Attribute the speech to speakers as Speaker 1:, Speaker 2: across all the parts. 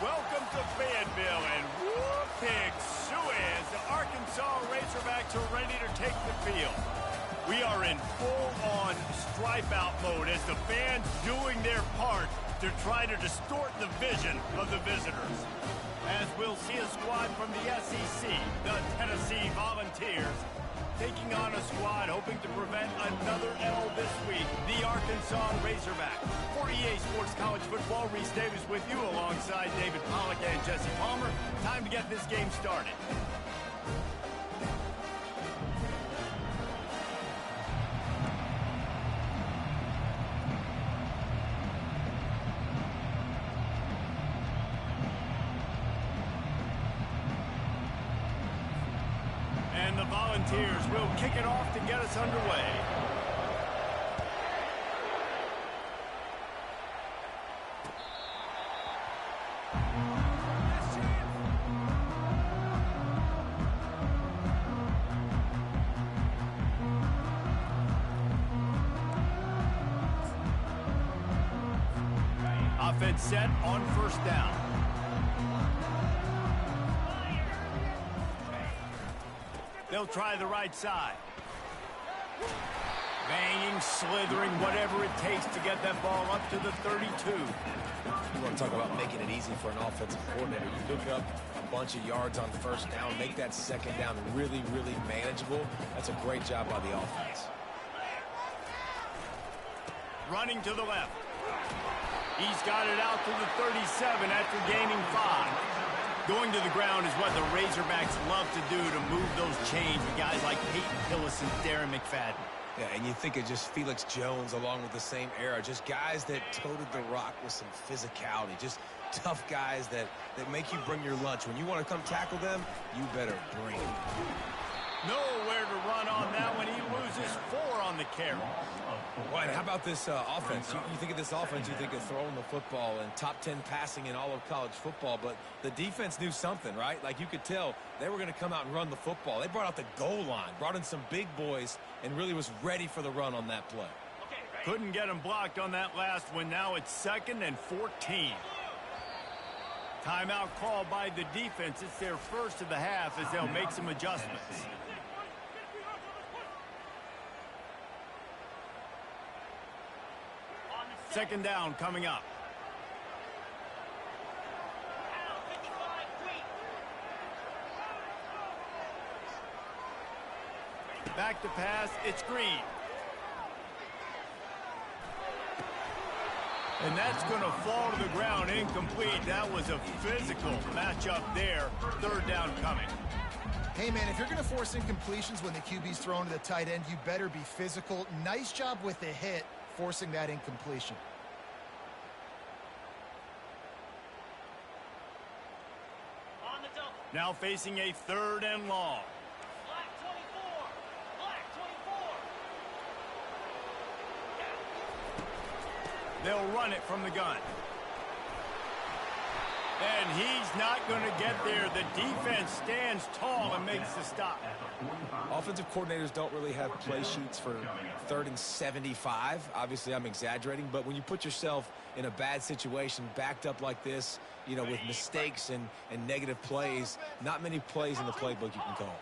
Speaker 1: Welcome to Fayetteville, and whoop, pig suez. The Arkansas Razorbacks are ready to take the field. We are in full-on stripe-out mode as the fans doing their part to try to distort the vision of the visitors. As we'll see a squad from the SEC, the Tennessee Volunteers, taking on a squad hoping to prevent another L this week, the Arkansas Razorbacks. For EA Sports College Football, Reese Davis with you alongside David Pollack and Jesse Palmer. Time to get this game started. And the Volunteers will kick it off to get us underway. Offense set on first down. They'll try the right side. Banging, slithering, whatever it takes to get that ball up to the 32.
Speaker 2: You want to talk about making it easy for an offensive coordinator. You pick up a bunch of yards on first down, make that second down really, really manageable. That's a great job by the offense.
Speaker 1: Running to the left. He's got it out to the 37 after gaining 5. Going to the ground is what the Razorbacks love to do to move those chains with guys like Peyton Hillis and Darren McFadden.
Speaker 2: Yeah, and you think of just Felix Jones along with the same era, just guys that toted the rock with some physicality, just tough guys that make you bring your lunch. When you want to come tackle them, you better bring it.
Speaker 1: Nowhere to run on that one. He loses 4 on the carry.
Speaker 2: Well, and how about this offense? You think of this offense, you think of throwing the football and top 10 passing in all of college football, but the defense knew something, right? Like you could tell they were going to come out and run the football. They brought out the goal line, brought in some big boys, and really was ready for the run on that play.
Speaker 1: Couldn't get him blocked on that last one. Now it's 2nd and 14. Timeout called by the defense. It's their first of the half as they'll make some adjustments. Second down coming up. Back to pass, it's Green. And that's going to fall to the ground incomplete. That was a physical matchup there. Third down coming.
Speaker 3: Hey, man, if you're going to force incompletions when the QB's thrown to the tight end, you better be physical. Nice job with the hit, forcing that incompletion.
Speaker 1: Now facing a 3rd and long. They'll run it from the gun. And he's not going to get there. The defense stands tall and makes the stop.
Speaker 2: Offensive coordinators don't really have play sheets for 3rd and 75. Obviously, I'm exaggerating, but when you put yourself in a bad situation, backed up like this, you know, with mistakes and negative plays, not many plays in the playbook you can call.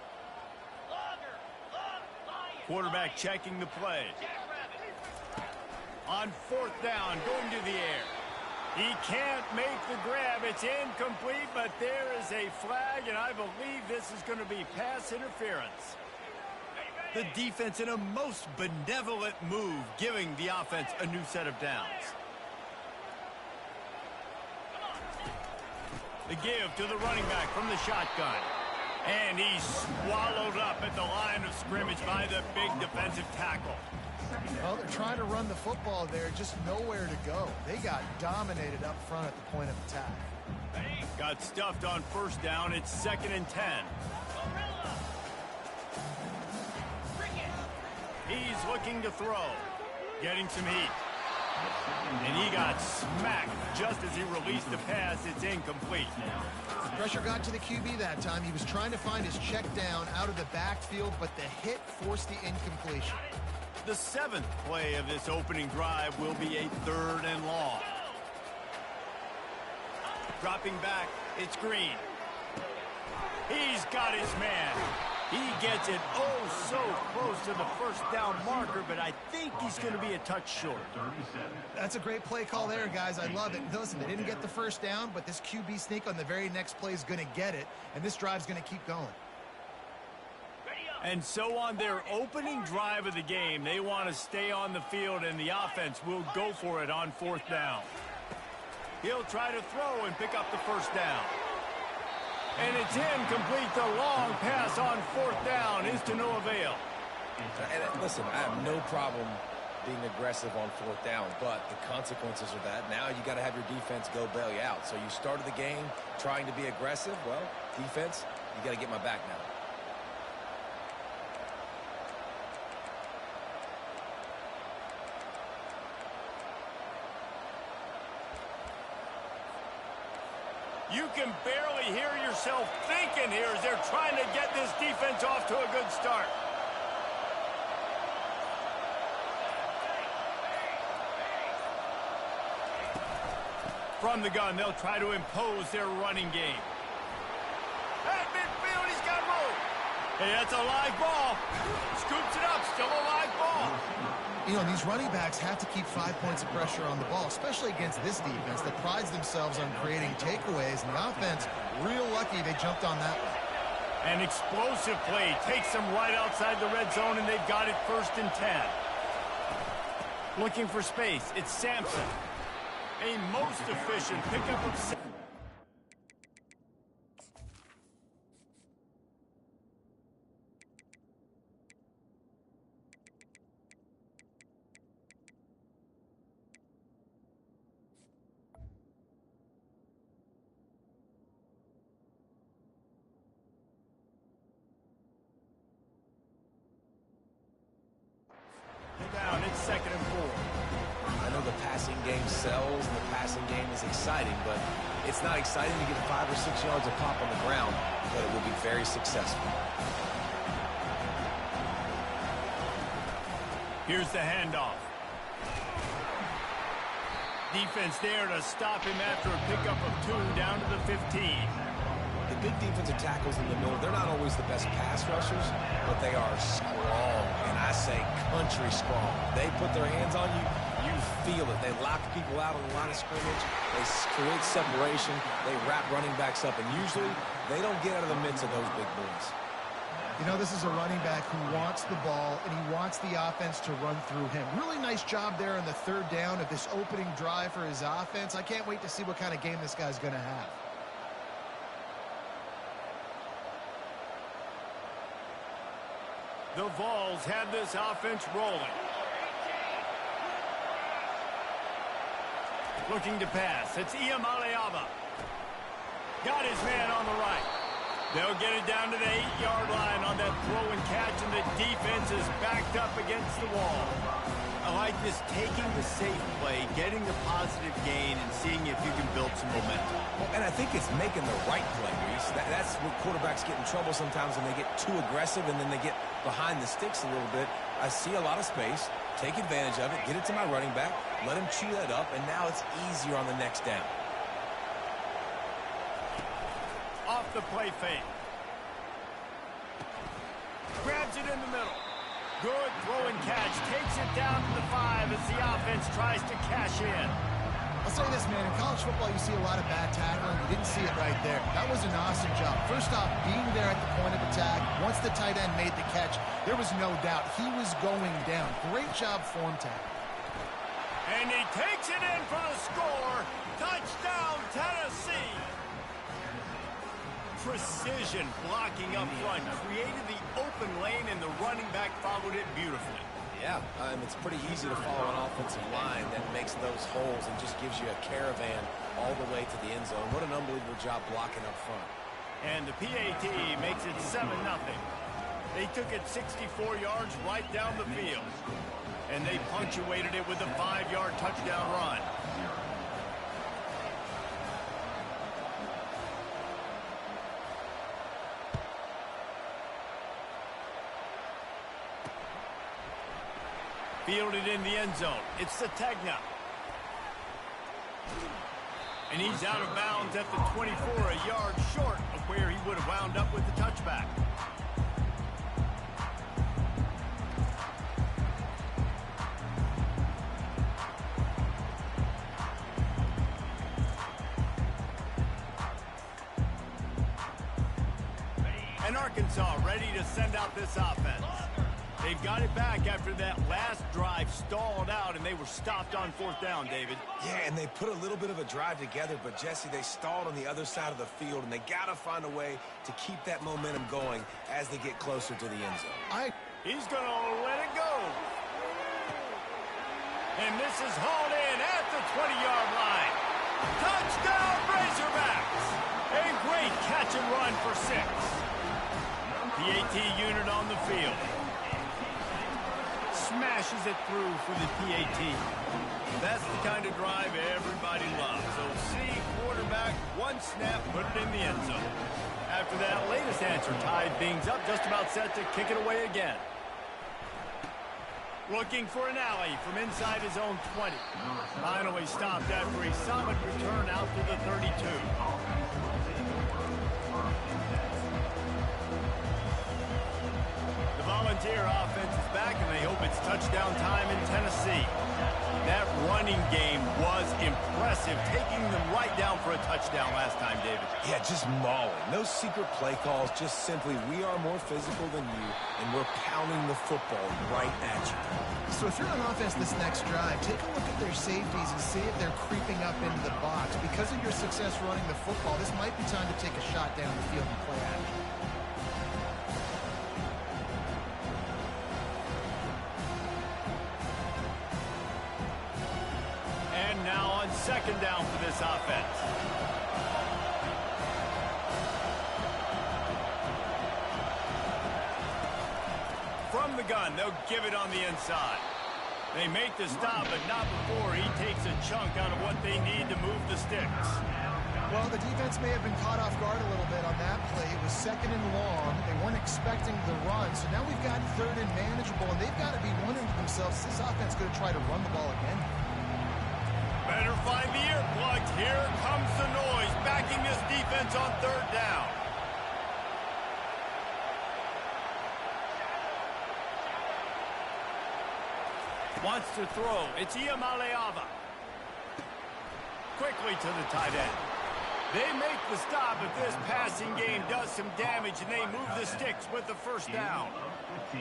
Speaker 1: Quarterback checking the play. On 4th down, going to the air. He can't make the grab. It's incomplete, but there is a flag, and I believe this is going to be pass interference. The defense in a most benevolent move, giving the offense a new set of downs. The give to the running back from the shotgun. And he's swallowed up at the line of scrimmage by the big defensive tackle.
Speaker 3: Well, they're trying to run the football there, just nowhere to go. They got dominated up front at the point of attack.
Speaker 1: Got stuffed on first down. It's 2nd and 10. He's looking to throw. Getting some heat. And he got smacked just as he released the pass. It's incomplete.
Speaker 3: The pressure got to the QB that time. He was trying to find his check down out of the backfield, but the hit forced the incompletion.
Speaker 1: The 7th play of this opening drive will be a 3rd and long. Dropping back, it's Green. He's got his man. He gets it oh so close to the first down marker, but I think he's going to be a touch short.
Speaker 3: That's a great play call there, guys. I love it. Listen, they didn't get the first down, but this QB sneak on the very next play is going to get it, and this drive's going to keep going.
Speaker 1: And so on their opening drive of the game, they want to stay on the field, and the offense will go for it on 4th down. He'll try to throw and pick up the first down. And it's him complete the long pass on 4th down is to no avail.
Speaker 2: And listen, I have no problem being aggressive on 4th down, but the consequences of that, now you got to have your defense go bail you out. So you started the game trying to be aggressive. Well, defense, you got to get my back now.
Speaker 1: You can barely hear yourself thinking here as they're trying to get this defense off to a good start. From the gun, they'll try to impose their running game. At midfield, he's got room. Hey, that's a live ball. Scoops it up, still a live ball.
Speaker 3: You know, these running backs have to keep 5 points of pressure on the ball, especially against this defense that prides themselves on creating takeaways, and the offense, real lucky they jumped on that one.
Speaker 1: An explosive play takes them right outside the red zone, and they've got it 1st and 10. Looking for space, it's Sampson. A most efficient pickup of 6. Down, it's 2nd and 4.
Speaker 2: I know the passing game sells and the passing game is exciting, but it's not exciting to get 5 or 6 yards of pop on the ground, but it will be very successful.
Speaker 1: Here's the handoff. Defense there to stop him after a pickup of 2 down to the 15.
Speaker 2: The big defensive tackles in the middle, they're not always the best pass rushers, but they are strong, and I say country strong. They put their hands on you, you feel it. They lock people out on the line of scrimmage. They create separation. They wrap running backs up, and usually they don't get out of the midst of those big boys.
Speaker 3: You know, this is a running back who wants the ball, and he wants the offense to run through him. Really nice job there on the 3rd down of this opening drive for his offense. I can't wait to see what kind of game this guy's going to have.
Speaker 1: The Vols have this offense rolling. Looking to pass. It's Iamaleava. Got his man on the right. They'll get it down to the 8-yard line on that throw and catch, and the defense is backed up against the wall. I like this taking the safe play, getting the positive gain, and seeing if you can build some momentum.
Speaker 2: And I think it's making the right play, Reese. That's where quarterbacks get in trouble sometimes when they get too aggressive and then they get behind the sticks a little bit. I see a lot of space, take advantage of it, get it to my running back, let him chew that up, and now it's easier on the next down.
Speaker 1: Off the play fake. Grabs it in the middle. Good throw and catch. Takes it down to the 5 as the offense tries to cash in.
Speaker 3: I'll say this, man. In college football, you see a lot of bad tackling. You didn't see it right there. That was an awesome job. First off, being there at the point of attack. Once the tight end made the catch, there was no doubt he was going down. Great job form tackle.
Speaker 1: And he takes it in for the score. Touchdown, Tennessee. Precision blocking up front. Created the open lane, and the running back followed it beautifully.
Speaker 2: Yeah, it's pretty easy to follow an offensive line that makes those holes and just gives you a caravan all the way to the end zone. What an unbelievable job blocking up front.
Speaker 1: And the PAT makes it 7-0. They took it 64 yards right down the field. And they punctuated it with a 5-yard touchdown run. Fielded in the end zone. It's Sategna. And he's out of bounds at the 24, a yard short of where he would have wound up with the touchback. And Arkansas ready to send out this offense. They've got it back after that last drive stalled out, and they were stopped on fourth down, David.
Speaker 2: Yeah, and they put a little bit of a drive together, but, Jesse, they stalled on the other side of the field, and they got to find a way to keep that momentum going as they get closer to the end zone.
Speaker 1: He's going to let it go. And this is hauled in at the 20-yard line. Touchdown, Razorbacks! A great catch and run for 6. PAT unit on the field. Smashes it through for the PAT. That's the kind of drive everybody loves. So see, quarterback, one snap, put it in the end zone. After that latest answer tied things up, just about set to kick it away again. Looking for an alley from inside his own 20. Finally stopped after a solid return out to the 32. The Volunteer offense is back, and they hope it's touchdown time in Tennessee. That running game was impressive, taking them right down for a touchdown last time, David.
Speaker 2: Yeah, just mauling. No secret play calls, just simply we are more physical than you, and we're pounding the football right at you.
Speaker 3: So if you're on offense this next drive, take a look at their safeties and see if they're creeping up into the box. Because of your success running the football, this might be time to take a shot down the field and play action.
Speaker 1: Now on second down for this offense. From the gun, they'll give it on the inside. They make the stop, but not before he takes a chunk out of what they need to move the sticks.
Speaker 3: Well, the defense may have been caught off guard a little bit on that play. It was second and long. They weren't expecting the run, so now we've got third and manageable, and they've got to be wondering to themselves, this offense going to try to run the ball again?
Speaker 1: Better find the earplugs. Here comes the noise, backing this defense on third down. Wants to throw. It's Iamaleava. Quickly to the tight end. They make the stop if this passing game does some damage, and they move the sticks with the first down.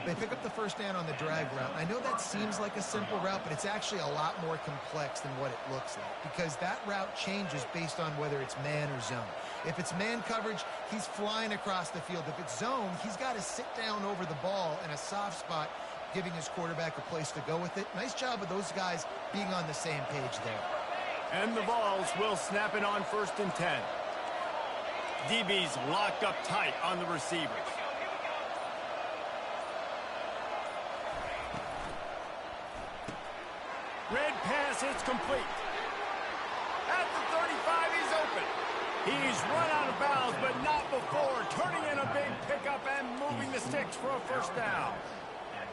Speaker 3: They pick up the first down on the drag route. I know that seems like a simple route, but it's actually a lot more complex than what it looks like, because that route changes based on whether it's man or zone. If it's man coverage, he's flying across the field. If it's zone, he's got to sit down over the ball in a soft spot, giving his quarterback a place to go with it. Nice job of those guys being on the same page there.
Speaker 1: And the Vols will snap it on 1st and 10. DB's locked up tight on the receivers. Red pass, it's complete. At the 35, he's open. He's run out of bounds, but not before turning in a big pickup and moving the sticks for a first down.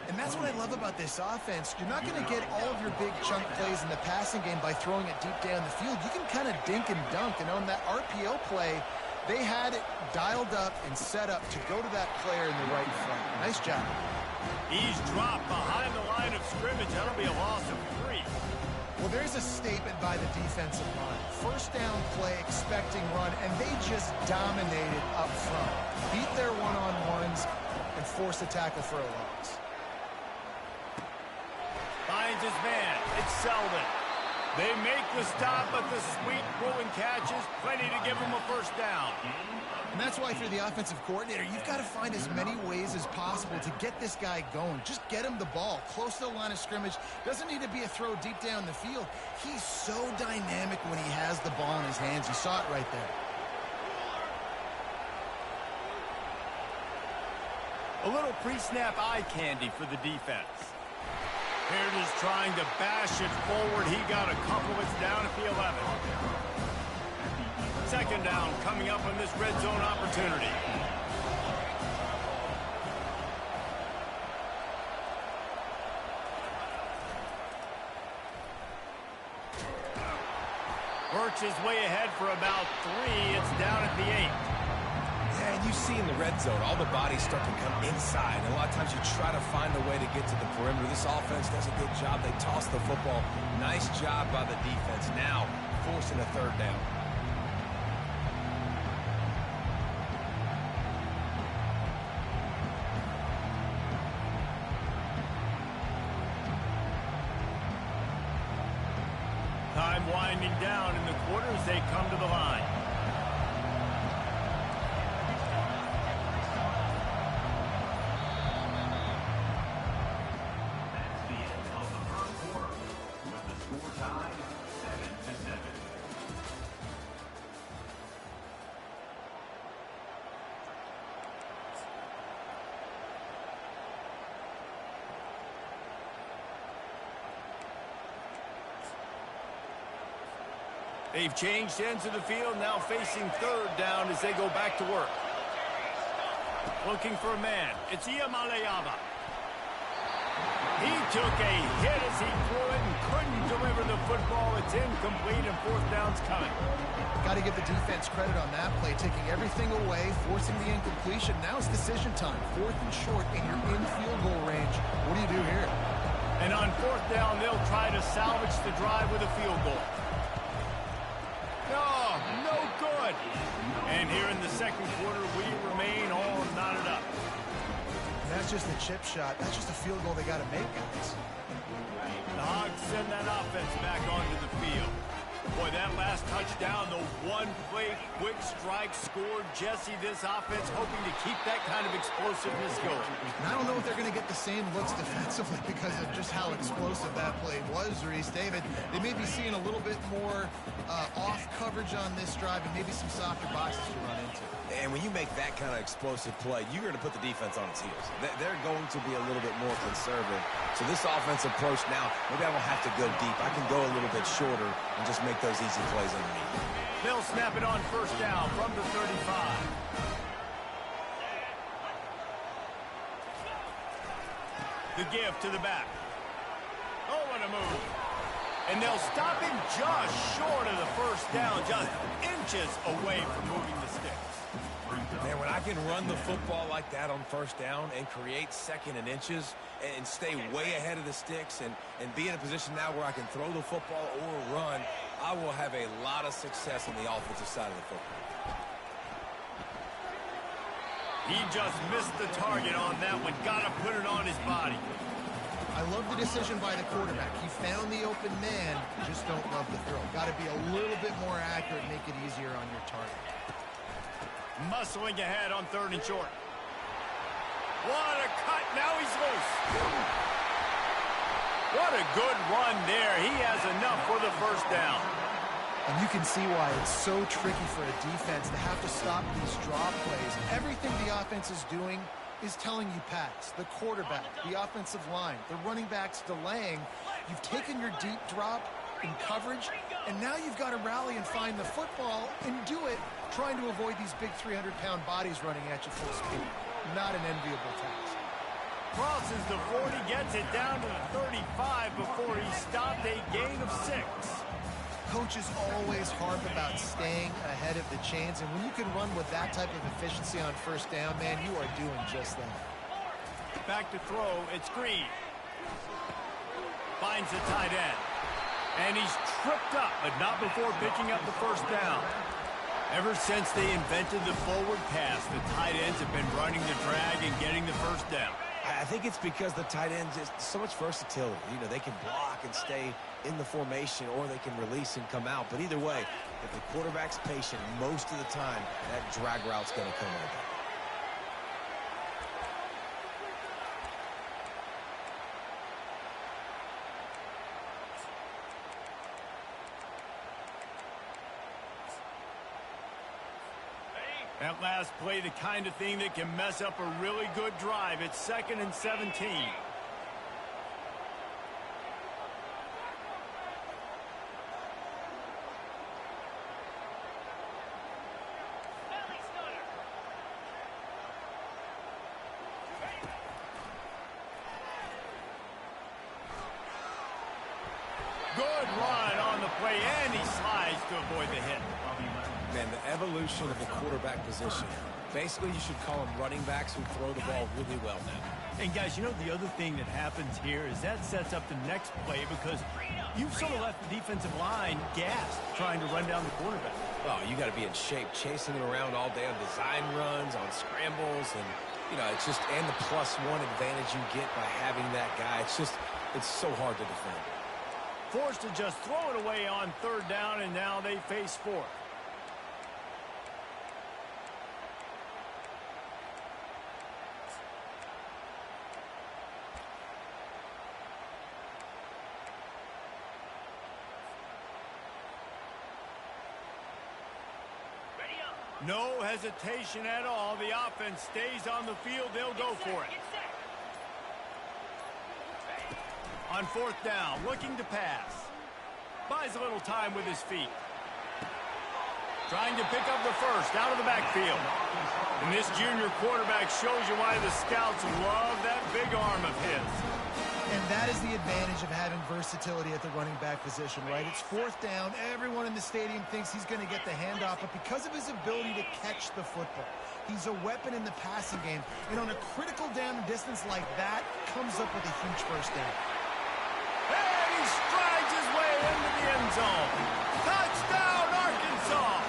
Speaker 3: And that's what I love about this offense. You're not going to get all of your big chunk plays in the passing game by throwing it deep down the field. You can kind of dink and dunk. And on that RPO play, they had it dialed up and set up to go to that player in the right front. Nice job.
Speaker 1: He's dropped behind the line of scrimmage. That'll be a loss of 3.
Speaker 3: Well, there's a statement by the defensive line. First down play, expecting run, and they just dominated up front. Beat their one-on-ones and forced a tackle for a loss.
Speaker 1: Finds his man. It's Selden. They make the stop, but the sweet pulling catches, plenty to give him a first down.
Speaker 3: And that's why, if you're the offensive coordinator, you've got to find as many ways as possible to get this guy going. Just get him the ball close to the line of scrimmage. Doesn't need to be a throw deep down the field. He's so dynamic when he has the ball in his hands. You saw it right there.
Speaker 1: A little pre-snap eye candy for the defense. Here it is trying to bash it forward. He got a couple. It's down at the 11. Second down coming up on this red zone opportunity. inches way ahead for about 3. It's down at the 8.
Speaker 2: Yeah, and you see in the red zone, all the bodies start to come inside. And a lot of times you try to find a way to get to the perimeter. This offense does a good job. They toss the football. Nice job by the defense. Now forcing a third down.
Speaker 1: Time winding down in the quarter as they come to the line.
Speaker 4: That's the end of the first quarter, with the score tied 7-7.
Speaker 1: They've changed ends of the field, now facing third down as they go back to work. Looking for a man. It's Iamaleava. He took a hit as he threw it and couldn't deliver the football. It's incomplete and fourth down's coming.
Speaker 3: Got to give the defense credit on that play, taking everything away, forcing the incompletion. Now it's decision time. 4th and short, and you're in field goal range. What do you do here?
Speaker 1: And on fourth down, they'll try to salvage the drive with a field goal. No good. And here in the second quarter, we remain all knotted up.
Speaker 3: And that's just a chip shot. That's just a field goal they got to make, guys.
Speaker 1: The Hogs send that offense back onto the field. Boy, that last touchdown, the one-play quick strike scored. Jesse, this offense hoping to keep that kind of explosiveness going.
Speaker 3: And I don't know if they're going to get the same looks defensively because of just how explosive that play was, Reese. David, they may be seeing a little bit more off coverage on this drive and maybe some softer boxes to run into.
Speaker 2: And when you make that kind of explosive play, you're going to put the defense on its heels. They're going to be a little bit more conservative. So this offensive approach now, maybe I won't have to go deep. I can go a little bit shorter and just make those easy plays underneath.
Speaker 1: They'll snap it on first down from the 35. The give to the back. Oh, what a move. And they'll stop him just short of the first down, just inches away from moving the sticks.
Speaker 2: Man, when I can run the football like that on first down and create second and inches and stay way ahead of the sticks and be in a position now where I can throw the football or run, I will have a lot of success on the offensive side of the football.
Speaker 1: He just missed the target on that one. Got to put it on his body.
Speaker 3: I love the decision by the quarterback. He found the open man, just don't love the throw. Got to be a little bit more accurate, make it easier on your target.
Speaker 1: Muscling ahead on third and short. What a cut. Now he's loose. What a good run there. He has enough for the first down.
Speaker 3: And you can see why it's so tricky for a defense to have to stop these drop plays. Everything the offense is doing is telling you pass. The quarterback, the offensive line, the running backs delaying. You've taken your deep drop in coverage, and now you've got to rally and find the football and do it, trying to avoid these big 300-pound bodies running at you full speed. Not an enviable task.
Speaker 1: Crosses the 40, gets it down to the 35 before he stopped, a gain of 6.
Speaker 3: Coaches always harp about staying ahead of the chains, and when you can run with that type of efficiency on first down, man, you are doing just that.
Speaker 1: Back to throw, it's Green. Finds the tight end. And he's tripped up, but not before picking up the first down. Ever since they invented the forward pass, the tight ends have been running the drag and getting the first down.
Speaker 2: I think it's because the tight ends is so much versatility. You know, they can block and stay in the formation, or they can release and come out. But either way, if the quarterback's patient, most of the time, that drag route's going to come over.
Speaker 1: That last play, the kind of thing that can mess up a really good drive. It's 2nd and 17. Good run on the play, and he slides to avoid
Speaker 2: Man, the evolution of the quarterback position. Basically, you should call them running backs who throw the ball really well now.
Speaker 1: And guys, you know, the other thing that happens here is that sets up the next play because you've sort of left the defensive line gassed trying to run down the quarterback.
Speaker 2: Oh, you got to be in shape, chasing him around all day on design runs, on scrambles, and, you know, it's just, and the +1 advantage you get by having that guy. It's so hard to defend.
Speaker 1: Forced to just throw it away on 3rd down, and now they face 4th. No hesitation at all. The offense stays on the field. They'll go for it. On 4th down, looking to pass. Buys a little time with his feet. Trying to pick up the first out of the backfield. And this junior quarterback shows you why the scouts love that big arm of his.
Speaker 3: And that is the advantage of having versatility at the running back position, right? It's 4th down. Everyone in the stadium thinks he's going to get the handoff, but because of his ability to catch the football, he's a weapon in the passing game. And on a critical down and distance like that, comes up with a huge first down.
Speaker 1: And he strides his way into the end zone. Touchdown, Arkansas!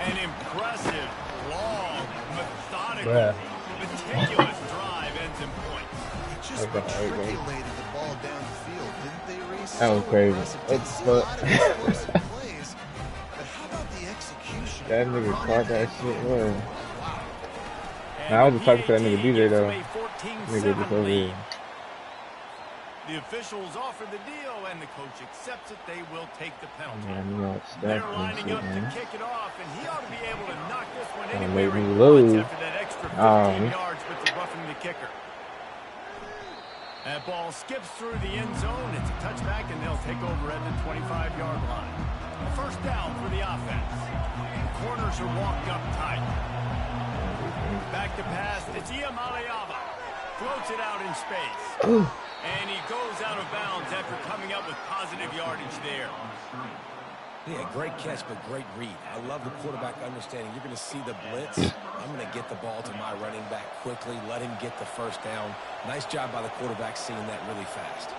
Speaker 1: An impressive, long, methodical, meticulous drive ends in points.
Speaker 3: Just matriculated the ball down the field, didn't they, Reese?
Speaker 5: That was crazy. It's
Speaker 3: a lot of explosive plays, but how about the execution?
Speaker 5: That nigga caught that shit. Well.
Speaker 3: Wow.
Speaker 5: Now, I was the type for that nigga to be there, though. Nigga just over here.
Speaker 1: The officials offer the deal, and the coach accepts it. They will take the penalty.
Speaker 5: Man, you know,
Speaker 1: They're lining up to kick it off, and he ought to be able to knock this one
Speaker 5: Gonna
Speaker 1: anywhere
Speaker 5: make
Speaker 1: he
Speaker 5: me
Speaker 1: wants
Speaker 5: lose.
Speaker 1: after that extra 15 yards with the roughing the kicker. That ball skips through the end zone. It's a touchback, and they'll take over at the 25-yard line. A first down for the offense. The corners are walked up tight. Back to pass. It's Iamaleava. Floats it out in space. And he goes out of bounds after coming up with positive yardage there.
Speaker 2: Yeah, great catch, but great read. I love the quarterback understanding. You're going to see the blitz. I'm going to get the ball to my running back quickly, let him get the first down. Nice job by the quarterback seeing that really fast.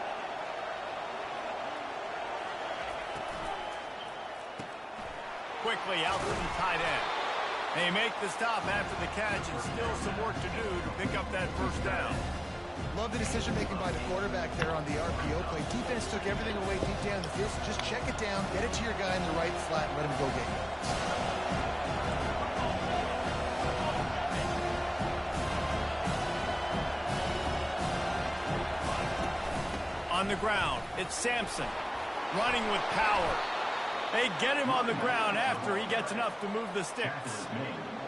Speaker 1: Quickly out to the tight end. They make the stop after the catch, and still some work to do to pick up that first down.
Speaker 3: Love the decision-making by the quarterback there on the RPO play. Defense took everything away deep down the field, so just check it down, get it to your guy in the right flat, and let him go get it.
Speaker 1: On the ground, it's Sampson, running with power. They get him on the ground after he gets enough to move the sticks.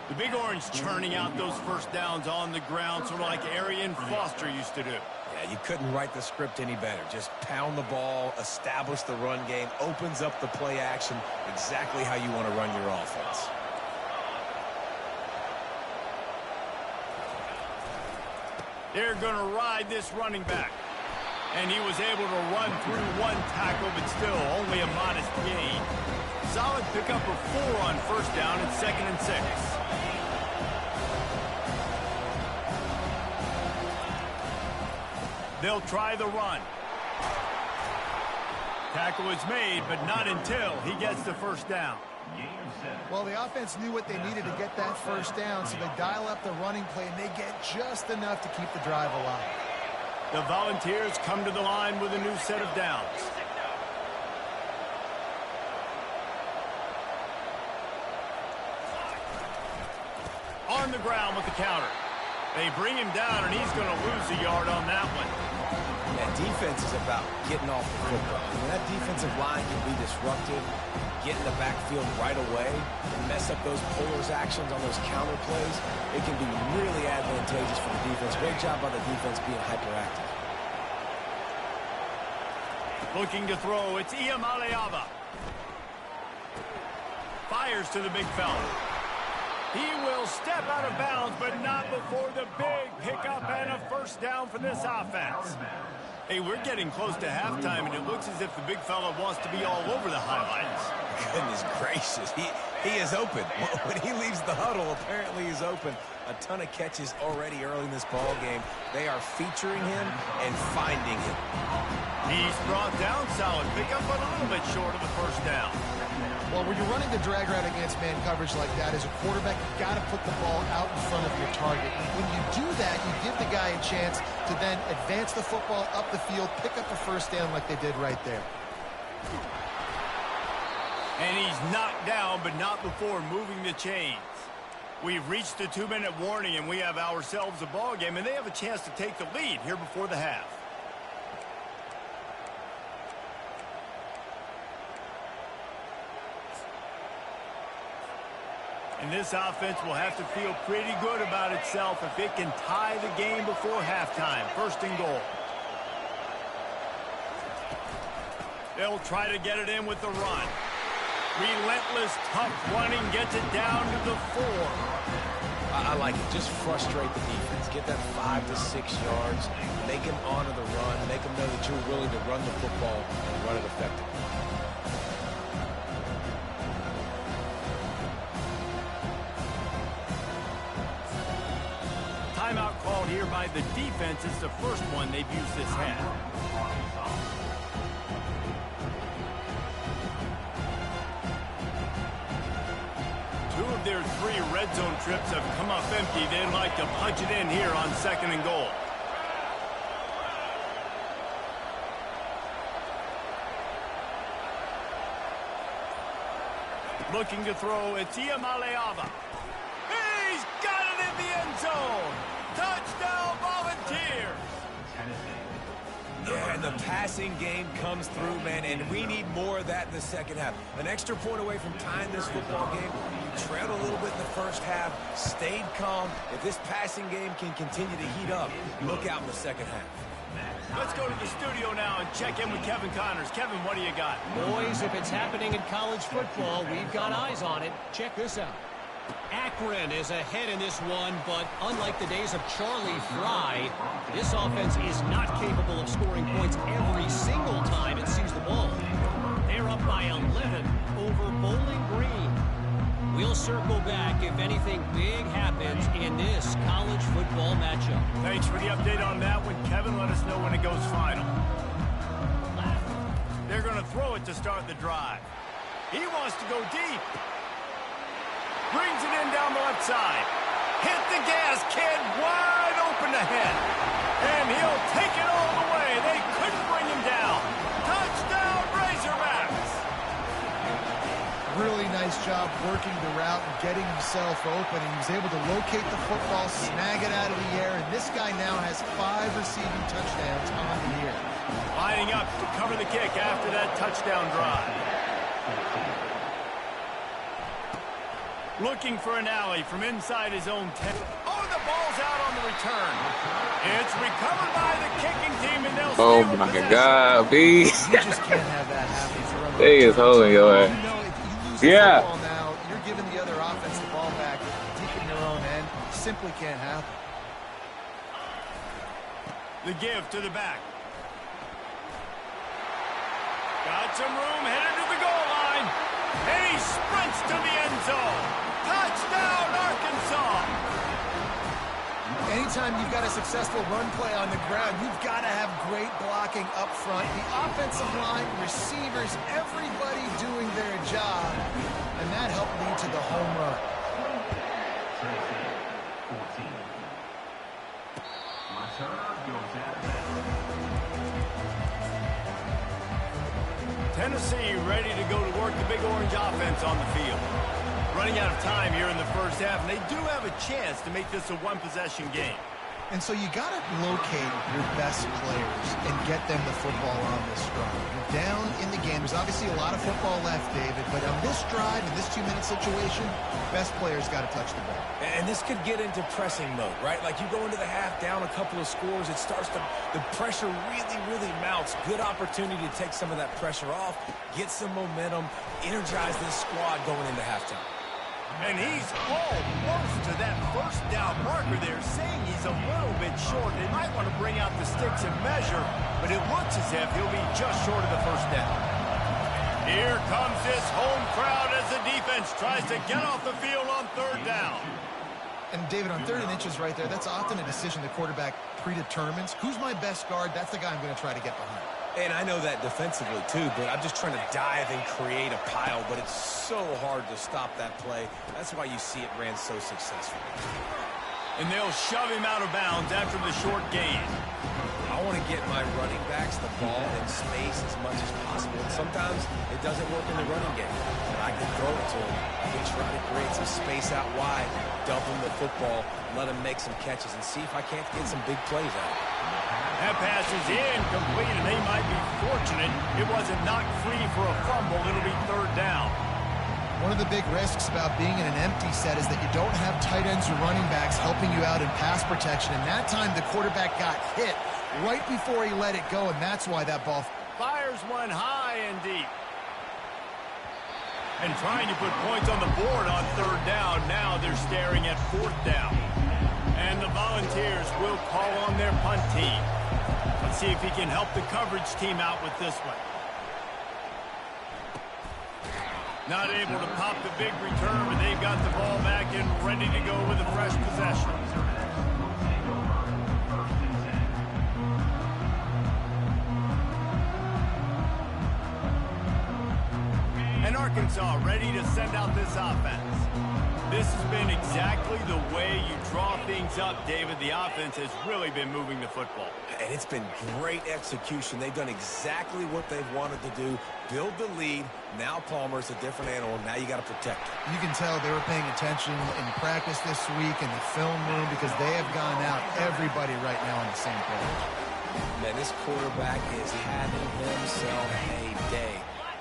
Speaker 1: The Big Orange churning out those first downs on the ground, sort of like Arian Foster used to do.
Speaker 2: Yeah, you couldn't write the script any better. Just pound the ball, establish the run game, opens up the play action, exactly how you want to run your offense.
Speaker 1: They're going to ride this running back. And he was able to run through one tackle, but still only a modest gain. Solid pickup of 4 on first down and 2nd and 6. They'll try the run. Tackle is made, but not until he gets the first down.
Speaker 3: Well, the offense knew what they needed to get that first down, so they dial up the running play, and they get just enough to keep the drive alive.
Speaker 1: The Volunteers come to the line with a new set of downs. On the ground with the counter. They bring him down, and he's going to lose a yard on that one.
Speaker 2: Yeah, defense is about getting off the football. When that defensive line can be disruptive, get in the backfield right away, and mess up those pullers actions on those counter plays, it can be really advantageous for the defense. Great job by the defense being hyperactive.
Speaker 1: Looking to throw, it's Iamaleava. Fires to the big fella. He will step out of bounds, but not before the big pickup and a first down for this offense. Hey, we're getting close to halftime, and it looks as if the big fella wants to be all over the highlights.
Speaker 2: Goodness gracious, he is open. When he leaves the huddle, apparently he's open. A ton of catches already early in this ball game. They are featuring him and finding him.
Speaker 1: He's brought down solid pickup, but a little bit short of the first down.
Speaker 3: Well, when you're running the drag route against man coverage like that, as a quarterback, you've got to put the ball out in front of your target. When you do that, you give the guy a chance to then advance the football up the field, pick up a first down like they did right there.
Speaker 1: And he's knocked down, but not before moving the chains. We've reached the 2-minute warning, and we have ourselves a ball game, and they have a chance to take the lead here before the half. And this offense will have to feel pretty good about itself if it can tie the game before halftime. First and goal. They'll try to get it in with the run. Relentless, tough running gets it down to the 4.
Speaker 2: I like it. Just frustrate the defense. Get that 5 to 6 yards. Make them honor the run. Make them know that you're willing to run the football and run it effectively.
Speaker 1: Timeout called here by the defense. It's the first one they've used this half. Two of their 3 red zone trips have come up empty. They'd like to punch it in here on second and goal. Looking to throw, it's Iamaleava. He's got it in the end zone. Touchdown, Volunteers.
Speaker 2: Yeah, and the passing game comes through, man, and we need more of that in the second half. An extra point away from tying this football game. You trailed a little bit in the first half, stayed calm. If this passing game can continue to heat up, look out in the second half.
Speaker 1: Let's go to the studio now and check in with Kevin Connors. Kevin, what do you got?
Speaker 6: Boys, if it's happening in college football, we've got eyes on it. Check this out. Akron is ahead in this one, but unlike the days of Charlie Fry, this offense is not capable of scoring points every single time it sees the ball. They're up by 11 over Bowling Green. We'll circle back if anything big happens in this college football matchup.
Speaker 1: Thanks for the update on that one, Kevin. Let us know when it goes final. They're going to throw it to start the drive. He wants to go deep. Brings it in down the left side. Hit the gas, kid. Wide open ahead. And he'll take it all the way. They couldn't bring him down. Touchdown, Razorbacks.
Speaker 3: Really nice job working the route and getting himself open. He was able to locate the football, snag it out of the air, and this guy now has 5 receiving touchdowns on the year.
Speaker 1: Lining up to cover the kick after that touchdown drive. Looking for an alley from inside his own 10. Oh, the ball's out on the return. It's recovered by the kicking team, and they'll
Speaker 5: Oh my God, B.
Speaker 3: You just can't have that happen for
Speaker 5: They is holding your ass.
Speaker 3: You know, if you lose
Speaker 5: Yeah.
Speaker 3: the ball now, you're giving the other offense the ball back deep in their own end. Simply can't happen.
Speaker 1: The give to the back. Got some room, headed to the goal line. And he sprints to the end zone. Touchdown, Arkansas.
Speaker 3: Anytime you've got a successful run play on the ground, you've got to have great blocking up front. The offensive line, receivers, everybody doing their job. And that helped lead to the home run.
Speaker 1: Tennessee ready to go to work the Big Orange offense on the field. Running out of time here in the first half, and they do have a chance to make this a one-possession game.
Speaker 3: And so you got to locate your best players and get them the football on this drive. You're down in the game. There's obviously a lot of football left, David, but on this drive, in this 2-minute situation, best players got to touch the ball.
Speaker 2: And this could get into pressing mode, right? Like you go into the half down a couple of scores, it starts to, the pressure really mounts. Good opportunity to take some of that pressure off, get some momentum, energize this squad going into halftime.
Speaker 1: And he's almost to that first down marker there, saying he's a little bit short. They might want to bring out the sticks and measure, but it looks as if he'll be just short of the first down. Here comes this home crowd as the defense tries to get off the field on third down.
Speaker 3: And David, on 3rd and inches right there, that's often a decision the quarterback predetermines. Who's my best guard? That's the guy I'm going to try to get behind.
Speaker 2: And I know that defensively, too, but I'm just trying to dive and create a pile, but it's so hard to stop that play. That's why you see it ran so successfully.
Speaker 1: And they'll shove him out of bounds after the short gain.
Speaker 2: I want to get my running backs the ball in space as much as possible. And sometimes it doesn't work in the running game, but I can throw it to him. I can try to create some space out wide, dump him the football, let him make some catches, and see if I can't get some big plays out of it.
Speaker 1: That pass is incomplete, and they might be fortunate it wasn't knocked free for a fumble. It'll be third down.
Speaker 3: One of the big risks about being in an empty set is that you don't have tight ends or running backs helping you out in pass protection. And that time the quarterback got hit right before he let it go, and that's why that ball
Speaker 1: Fires one high and deep. And trying to put points on the board on third down. Now they're staring at fourth down. And the Volunteers will call on their punt team. Let's see if he can help the coverage team out with this one. Not able to pop the big return, but they've got the ball back and ready to go with a fresh possession. And Arkansas ready to send out this offense. This has been exactly the way you draw things up, David. The offense has really been moving the football.
Speaker 2: And it's been great execution. They've done exactly what they've wanted to do. Build the lead. Now Palmer's a different animal. Now you got to protect it.
Speaker 3: You can tell they were paying attention in practice this week in the film room because they have gone out everybody right now on the same page.
Speaker 2: Man, this quarterback is having himself a day.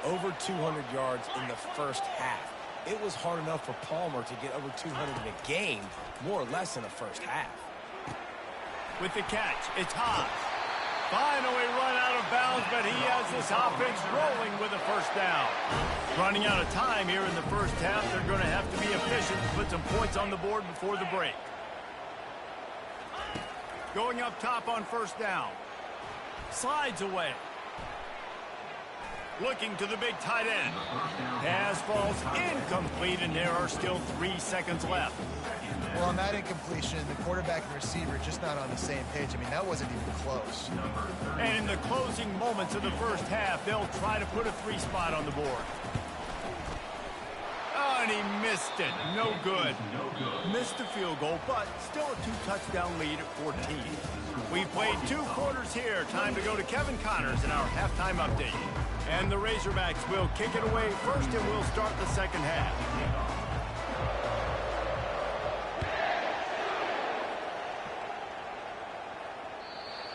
Speaker 2: Over 200 yards in the first half. It was hard enough for Palmer to get over 200 in a game, more or less in the first half.
Speaker 1: With the catch, it's Haas. Finally run out of bounds, but he has this offense rolling with a first down. Running out of time here in the first half, they're going to have to be efficient to put some points on the board before the break. Going up top on first down. Slides away. Looking to the big tight end. Pass falls incomplete, and there are still 3 seconds left.
Speaker 3: Well, on that incompletion, the quarterback and receiver just not on the same page. I mean, that wasn't even close.
Speaker 1: And in the closing moments of the first half, they'll try to put a 3 spot on the board. Oh, and he missed it. No good. Missed the field goal, but still a 2-touchdown lead at 14. We've played 2 quarters here. Time to go to Kevin Connors in our halftime update. And the Razorbacks will kick it away first, and we'll start the second half.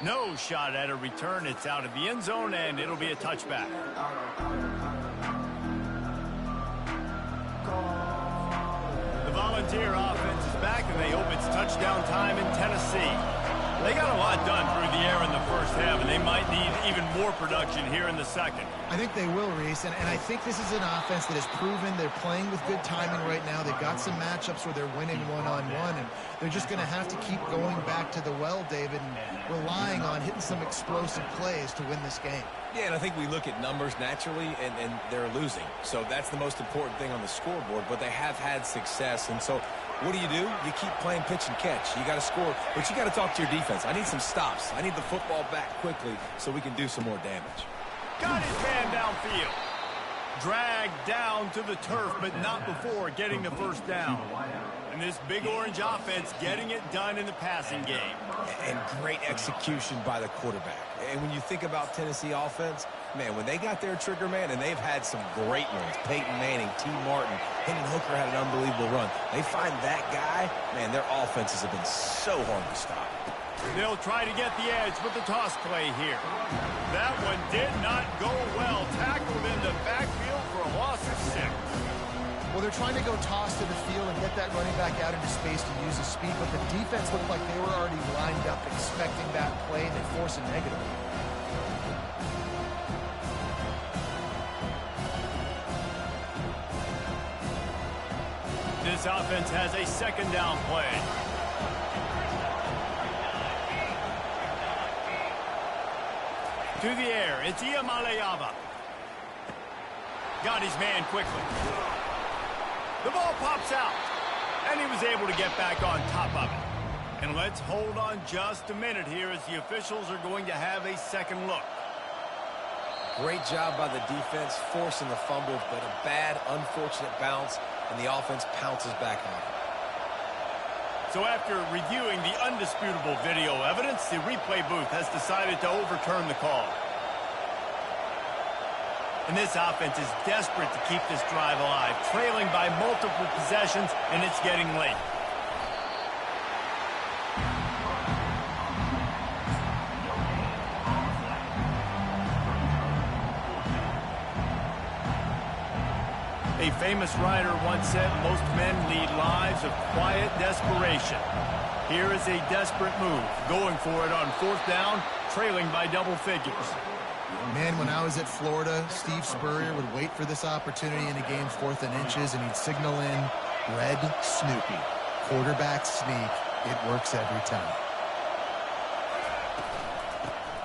Speaker 1: No shot at a return. It's out of the end zone, and it'll be a touchback. The Volunteer offense is back, and they hope it's touchdown time in Tennessee. They got a lot done through the air in the first half, and they might need even more production here in the second.
Speaker 3: I think they will, Reese, and I think this is an offense that has proven they're playing with good timing right now. They've got some matchups where they're winning one-on-one, and they're just going to have to keep going back to the well, David, and relying on hitting some explosive plays to win this game.
Speaker 2: Yeah, and I think we look at numbers naturally, and they're losing. So that's the most important thing on the scoreboard, but they have had success. And so what do? You keep playing pitch and catch. You got to score, but you got to talk to your defense. I need some stops. I need the football back quickly so we can do some more damage.
Speaker 1: Got his man downfield. Dragged down to the turf, but not before getting the first down. And this Big Orange offense getting it done in the passing game.
Speaker 2: And great execution by the quarterback. And when you think about Tennessee offense, man, when they got their trigger man, and they've had some great ones, Peyton Manning, T. Martin, Hendon Hooker had an unbelievable run. They find that guy, man, their offenses have been so hard to stop.
Speaker 1: They'll try to get the edge with the toss play here. That one did not go well. Tackled in the backfield for a loss of 6.
Speaker 3: Well, they're trying to go toss to the field and get that running back out into space to use his speed, but the defense looked like they were already lined up expecting that play, and they force a negative.
Speaker 1: This offense has a second down play. To the air, it's Iamaleava. Got his man quickly. The ball pops out, and he was able to get back on top of it. And let's hold on just a minute here as the officials are going to have a second look.
Speaker 2: Great job by the defense forcing the fumble, but a bad, unfortunate bounce, and the offense pounces back on it.
Speaker 1: So after reviewing the undisputable video evidence, the replay booth has decided to overturn the call. And this offense is desperate to keep this drive alive, trailing by multiple possessions, and it's getting late. A famous writer once said, most men lead lives of quiet desperation. Here is a desperate move, going for it on fourth down, trailing by double figures.
Speaker 3: Man, when I was at Florida, Steve Spurrier would wait for this opportunity in a game 4th and inches, and he'd signal in Red Snoopy. Quarterback sneak. It works every time.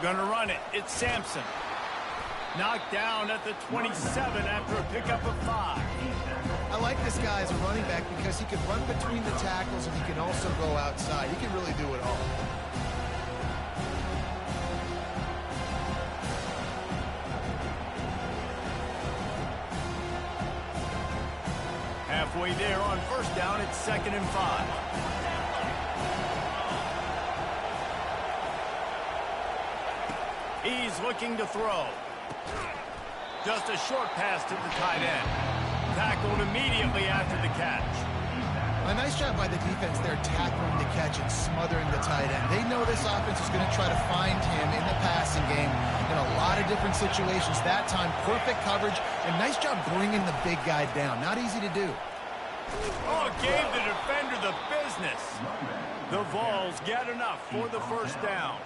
Speaker 1: Gonna run it. It's Sampson. Knocked down at the 27 after a pickup of 5.
Speaker 3: I like this guy as a running back because he can run between the tackles and he can also go outside. He can really do it all.
Speaker 1: Halfway there on first down, it's 2nd and 5. He's looking to throw. Just a short pass to the tight end. Tackled immediately after the catch.
Speaker 3: A nice job by the defense there, tackling the catch and smothering the tight end. They know this offense is going to try to find him in the passing game in a lot of different situations. That time, perfect coverage, and nice job bringing the big guy down. Not easy to do.
Speaker 1: Oh, gave the defender the business. The Vols get enough for the first down.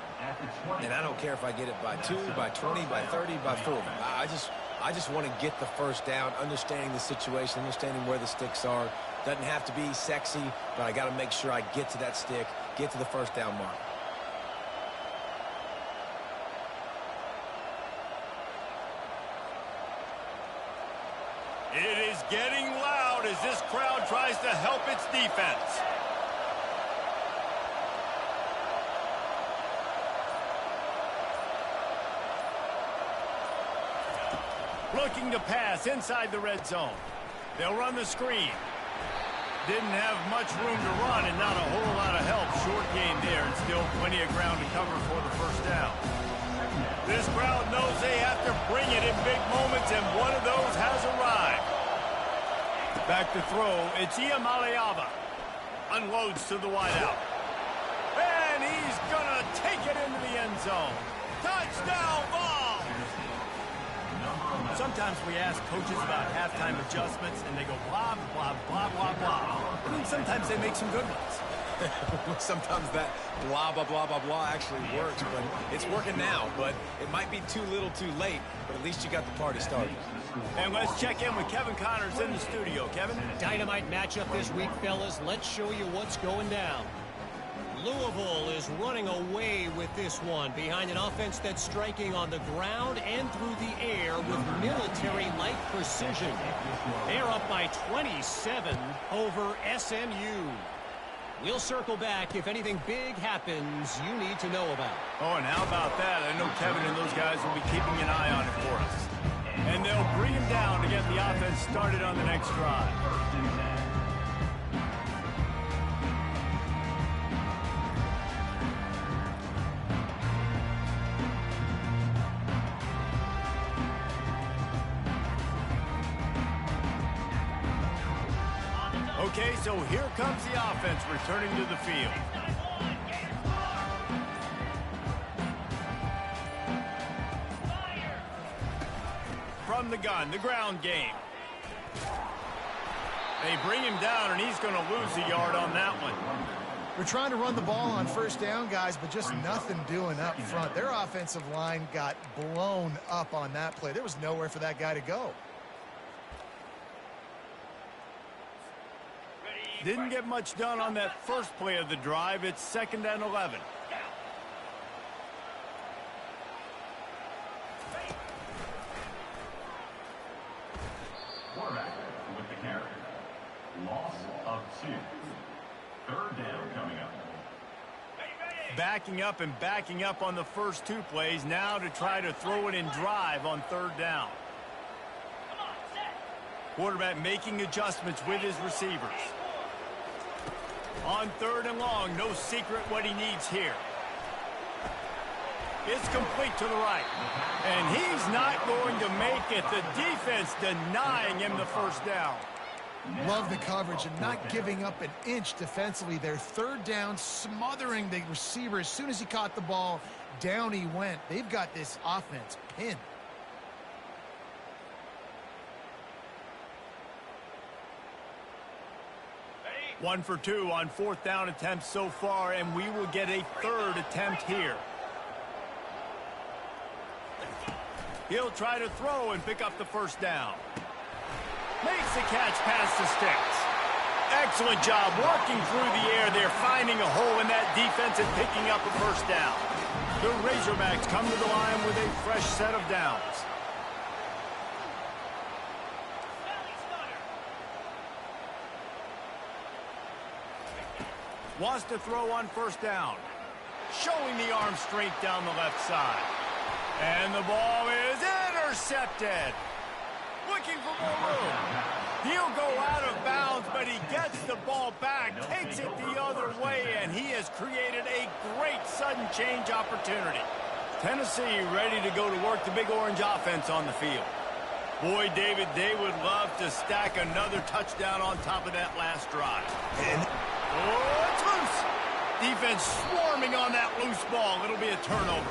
Speaker 2: And I don't care if I get it by 2, by 20, by 30, by 40. I just want to get the first down, understanding the situation, understanding where the sticks are. Doesn't have to be sexy, but I got to make sure I get to that stick, get to the first down mark.
Speaker 1: It is getting loud as this crowd tries to help its defense. Looking to pass inside the red zone. They'll run the screen. Didn't have much room to run and not a whole lot of help. Short gain there and still plenty of ground to cover for the first down. This crowd knows they have to bring it in big moments, and one of those has arrived. Back to throw. It's Iamaleava. Unloads to the wideout. And he's going to take it into the end zone. Touchdown, Vols! Sometimes we ask coaches about halftime adjustments, and they go blah, blah, blah, blah, blah. I mean, sometimes they make some good ones.
Speaker 2: Sometimes that blah, blah, blah, blah, blah actually works, but it's working now. But it might be too little too late, but at least you got the party started.
Speaker 1: And let's check in with Kevin Connors in the studio. Kevin?
Speaker 6: Dynamite matchup this week, fellas. Let's show you what's going down. Louisville is running away with this one behind an offense that's striking on the ground and through the air with military-like precision. They're up by 27 over SMU. We'll circle back if anything big happens you need to know about.
Speaker 1: Oh, and how about that? I know Kevin and those guys will be keeping an eye on it for us. And they'll bring him down to get the offense started on the next drive. Okay, so here comes the offense returning to the field. From the gun, the ground game. They bring him down, and he's going to lose a yard on that one.
Speaker 3: We're trying to run the ball on first down, guys, but just nothing doing up front. Their offensive line got blown up on that play. There was nowhere for that guy to go.
Speaker 1: Didn't get much done on that first play of the drive. It's 2nd and 11.
Speaker 4: Quarterback with the carry. Loss of 2. 3rd down coming up.
Speaker 1: Backing up on the first 2 plays now to try to throw it in drive on 3rd down. Quarterback making adjustments with his receivers. On 3rd and long, no secret what he needs here. It's complete to the right. And he's not going to make it. The defense denying him the first down.
Speaker 3: Love the coverage and not giving up an inch defensively. Their 3rd down, smothering the receiver. As soon as he caught the ball, down he went. They've got this offense pinned.
Speaker 1: One for 2 on 4th down attempts so far, and we will get a 3rd attempt here. He'll try to throw and pick up the first down. Makes the catch past the sticks. Excellent job working through the air. They're finding a hole in that defense and picking up a first down. The Razorbacks come to the line with a fresh set of downs. Wants to throw on 1st down. Showing the arm strength down the left side. And the ball is intercepted. Looking for more room. He'll go out of bounds, but he gets the ball back, takes it the other way, and he has created a great sudden change opportunity. Tennessee ready to go to work the Big Orange offense on the field. Boy, David, they would love to stack another touchdown on top of that last drive. Oh, it's loose. Defense swarming on that loose ball. It'll be a turnover.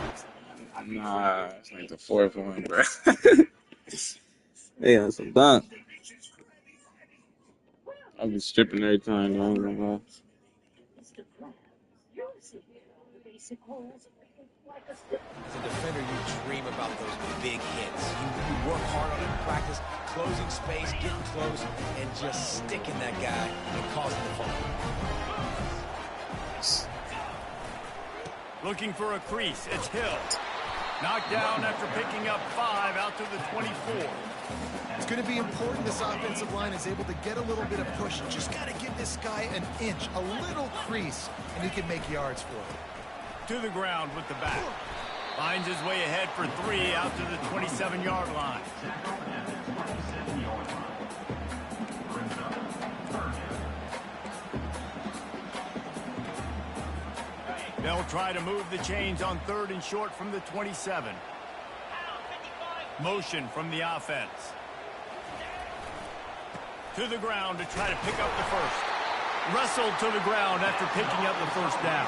Speaker 5: Nah, it's like the 4th one, bro. Yeah, some dunk. I'll be stripping every time, though.
Speaker 2: As a defender, you dream about those big hits. You work hard on it in practice, closing space, getting close, and just sticking that guy and causing the fumble.
Speaker 1: Looking for a crease. It's Hill. Knocked down after picking up 5 out to the 24.
Speaker 3: It's going to be important this offensive line is able to get a little bit of push. Just got to give this guy an inch, a little crease, and he can make yards for it.
Speaker 1: To the ground with the back. Finds his way ahead for 3 out to the 27-yard line. They'll try to move the chains on 3rd and short from the 27. Motion from the offense. To the ground to try to pick up the first. Wrestled to the ground after picking up the first down.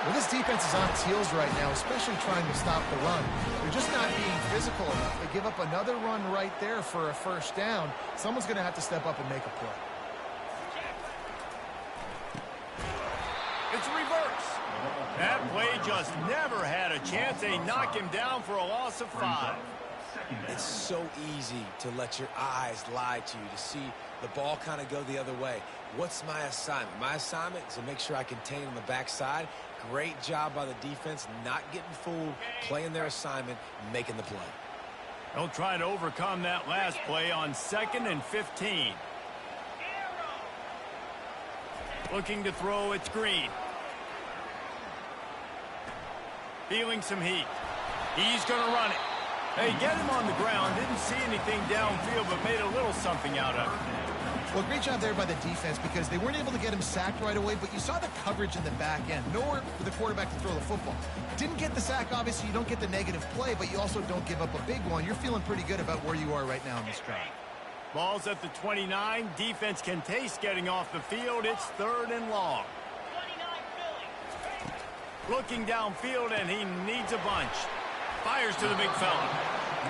Speaker 3: Well, this defense is on its heels right now, especially trying to stop the run. They're just not being physical enough. They give up another run right there for a first down. Someone's going to have to step up and make a play.
Speaker 1: It's reverse. That play just never had a chance. They knock him down for a loss of 5.
Speaker 2: It's so easy to let your eyes lie to you, to see the ball kind of go the other way. What's my assignment? My assignment is to make sure I contain on the backside. Great job by the defense, not getting fooled, playing their assignment, making the play.
Speaker 1: They'll try to overcome that last play on 2nd and 15. Looking to throw, it's Green. Feeling some heat. He's going to run it. Hey, get him on the ground. Didn't see anything downfield, but made a little something out of it.
Speaker 3: Well, great job there by the defense because they weren't able to get him sacked right away, but you saw the coverage in the back end. Nowhere for the quarterback to throw the football. Didn't get the sack, obviously. You don't get the negative play, but you also don't give up a big one. You're feeling pretty good about where you are right now in this drive.
Speaker 1: Ball's at the 29. Defense can taste getting off the field. It's 3rd and long. Looking downfield, and he needs a bunch. Fires to the big fella.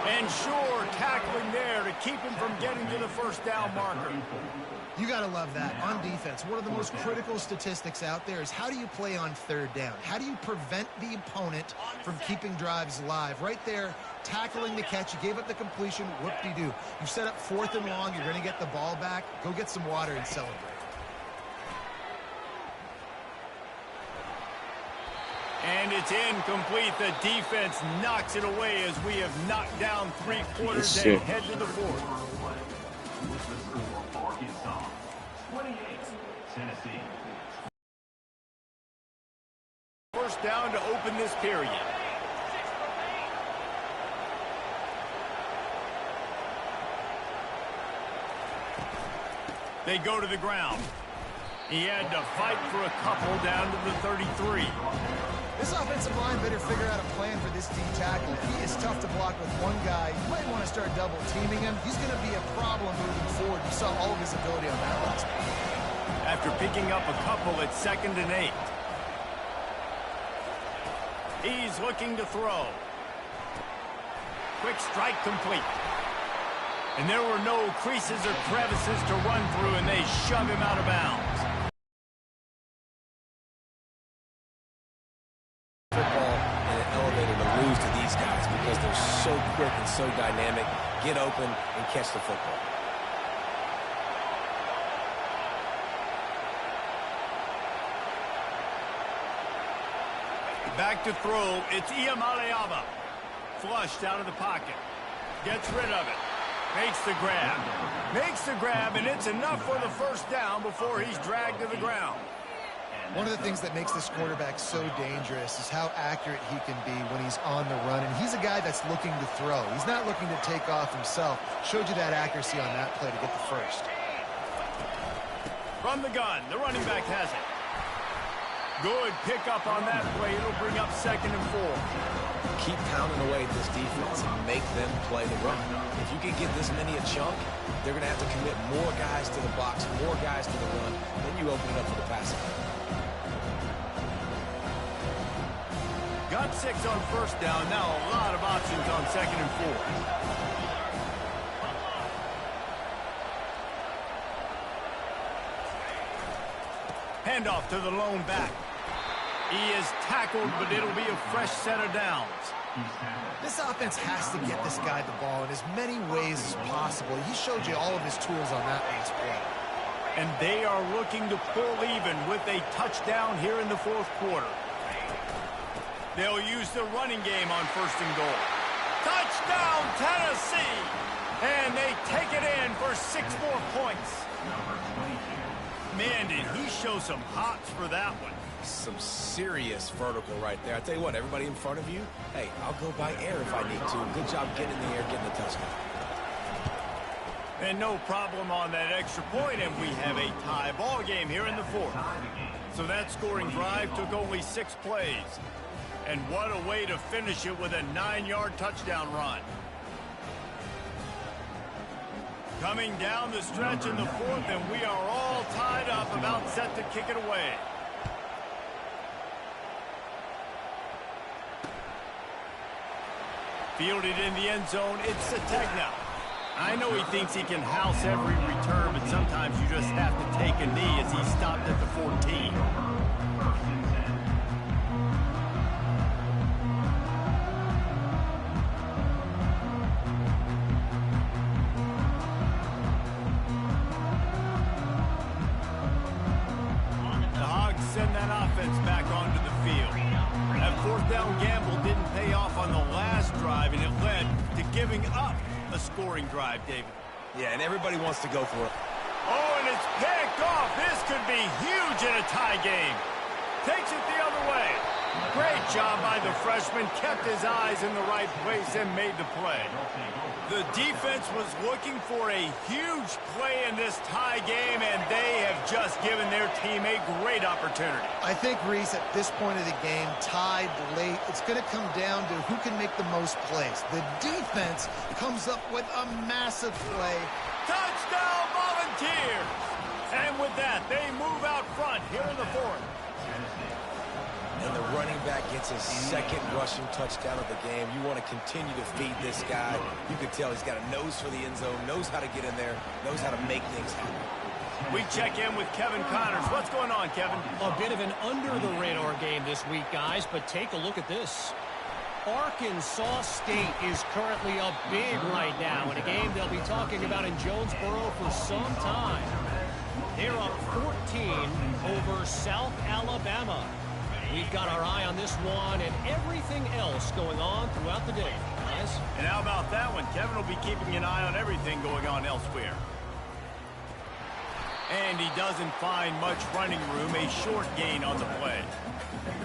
Speaker 1: And sure, tackling there to keep him from getting to the first down marker.
Speaker 3: You got to love that. On defense, one of the most critical statistics out there is how do you play on 3rd down? How do you prevent the opponent from keeping drives alive? Right there, tackling the catch. You gave up the completion. Whoop-de-doo. You set up 4th and long. You're going to get the ball back. Go get some water and celebrate.
Speaker 1: And it's incomplete. The defense knocks it away as we have knocked down 3 quarters and head to the 4th.
Speaker 4: Arkansas 28, Tennessee.
Speaker 1: First down to open this period. They go to the ground. He had to fight for a couple down to the 33.
Speaker 3: This offensive line better figure out a plan for this D tackle. He is tough to block with one guy. You might want to start double teaming him. He's going to be a problem moving forward. You saw all of his ability on that last play.
Speaker 1: After picking up a couple at 2nd and 8. He's looking to throw. Quick strike complete. And there were no creases or crevices to run through, and they shove him out of bounds.
Speaker 2: Football and an elevator to lose to these guys because they're so quick and so dynamic. Get open and catch the football.
Speaker 1: Back to throw. It's Iamaleava. Flushed out of the pocket. Gets rid of it. Makes the grab. Makes the grab, and it's enough for the first down before he's dragged to the ground.
Speaker 3: One of the things that makes this quarterback so dangerous is how accurate he can be when he's on the run. And he's a guy that's looking to throw. He's not looking to take off himself. Showed you that accuracy on that play to get the first.
Speaker 1: From the gun, the running back has it. Good pickup on that play. It'll bring up 2nd and 4.
Speaker 2: Keep pounding away at this defense and make them play the run. If you can get this many a chunk, they're going to have to commit more guys to the box, more guys to the run. Then you open it up for the passing.
Speaker 1: Got 6 on first down. Now a lot of options on 2nd and 4. Handoff to the lone back. He is tackled, but it'll be a fresh set of downs.
Speaker 3: This offense has to get this guy the ball in as many ways as possible. He showed you all of his tools on that last play.
Speaker 1: And they are looking to pull even with a touchdown here in the 4th quarter. They'll use the running game on 1st and goal. Touchdown, Tennessee! And they take it in for 6 more points. Man, did he show some hops for that one.
Speaker 2: Some serious vertical right there. I tell you what, everybody in front of you, hey, I'll go by air if I need to. Good job getting in the air, getting the touchdown.
Speaker 1: And no problem on that extra point, and we have a tie ball game here in the 4th. So that scoring drive took only 6 plays. And what a way to finish it with a 9-yard touchdown run. Coming down the stretch in the 4th, and we are all tied up, about set to kick it away. Fielded in the end zone, it's Sategna. I know he thinks he can house every return, but sometimes you just have to take a knee as he stopped at the 14. The Hogs send that offense back onto the field. That 4th down gamble didn't pay off on the last drive, and it led to giving up a scoring drive, David.
Speaker 2: Yeah, and everybody wants to go for it.
Speaker 1: Oh, and it's picked off. This could be huge in a tie game. Takes it the other way. Great job by the freshman. Kept his eyes in the right place and made the play. The defense was looking for a huge play in this tie game, and they have just given their team a great opportunity.
Speaker 3: I think, Reese, at this point of the game, tied late, it's going to come down to who can make the most plays. The defense comes up with a massive play.
Speaker 1: Touchdown, Volunteers! And with that, they move out front here in the 4th.
Speaker 2: And the running back gets his 2nd rushing touchdown of the game. You want to continue to feed this guy. You can tell he's got a nose for the end zone, knows how to get in there, knows how to make things happen.
Speaker 1: We check in with Kevin Connors. What's going on, Kevin?
Speaker 6: A bit of an under-the-radar game this week, guys, but take a look at this. Arkansas State is currently up big right now in a game they'll be talking about in Jonesboro for some time. They're up 14 over South Alabama. We've got our eye on this one and everything else going on throughout the day. Guys?
Speaker 1: And how about that one? Kevin will be keeping an eye on everything going on elsewhere. And he doesn't find much running room, a short gain on the play.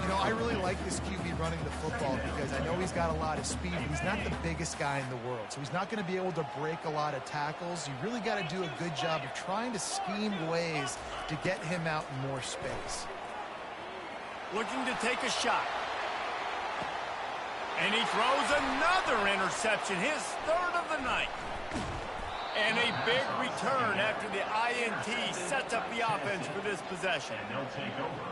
Speaker 3: You know, I really like this QB running the football because I know he's got a lot of speed, but he's not the biggest guy in the world. So he's not going to be able to break a lot of tackles. You really got to do a good job of trying to scheme ways to get him out in more space.
Speaker 1: Looking to take a shot. And he throws another interception, his third of the night. And a big return after the INT sets up the offense for this possession.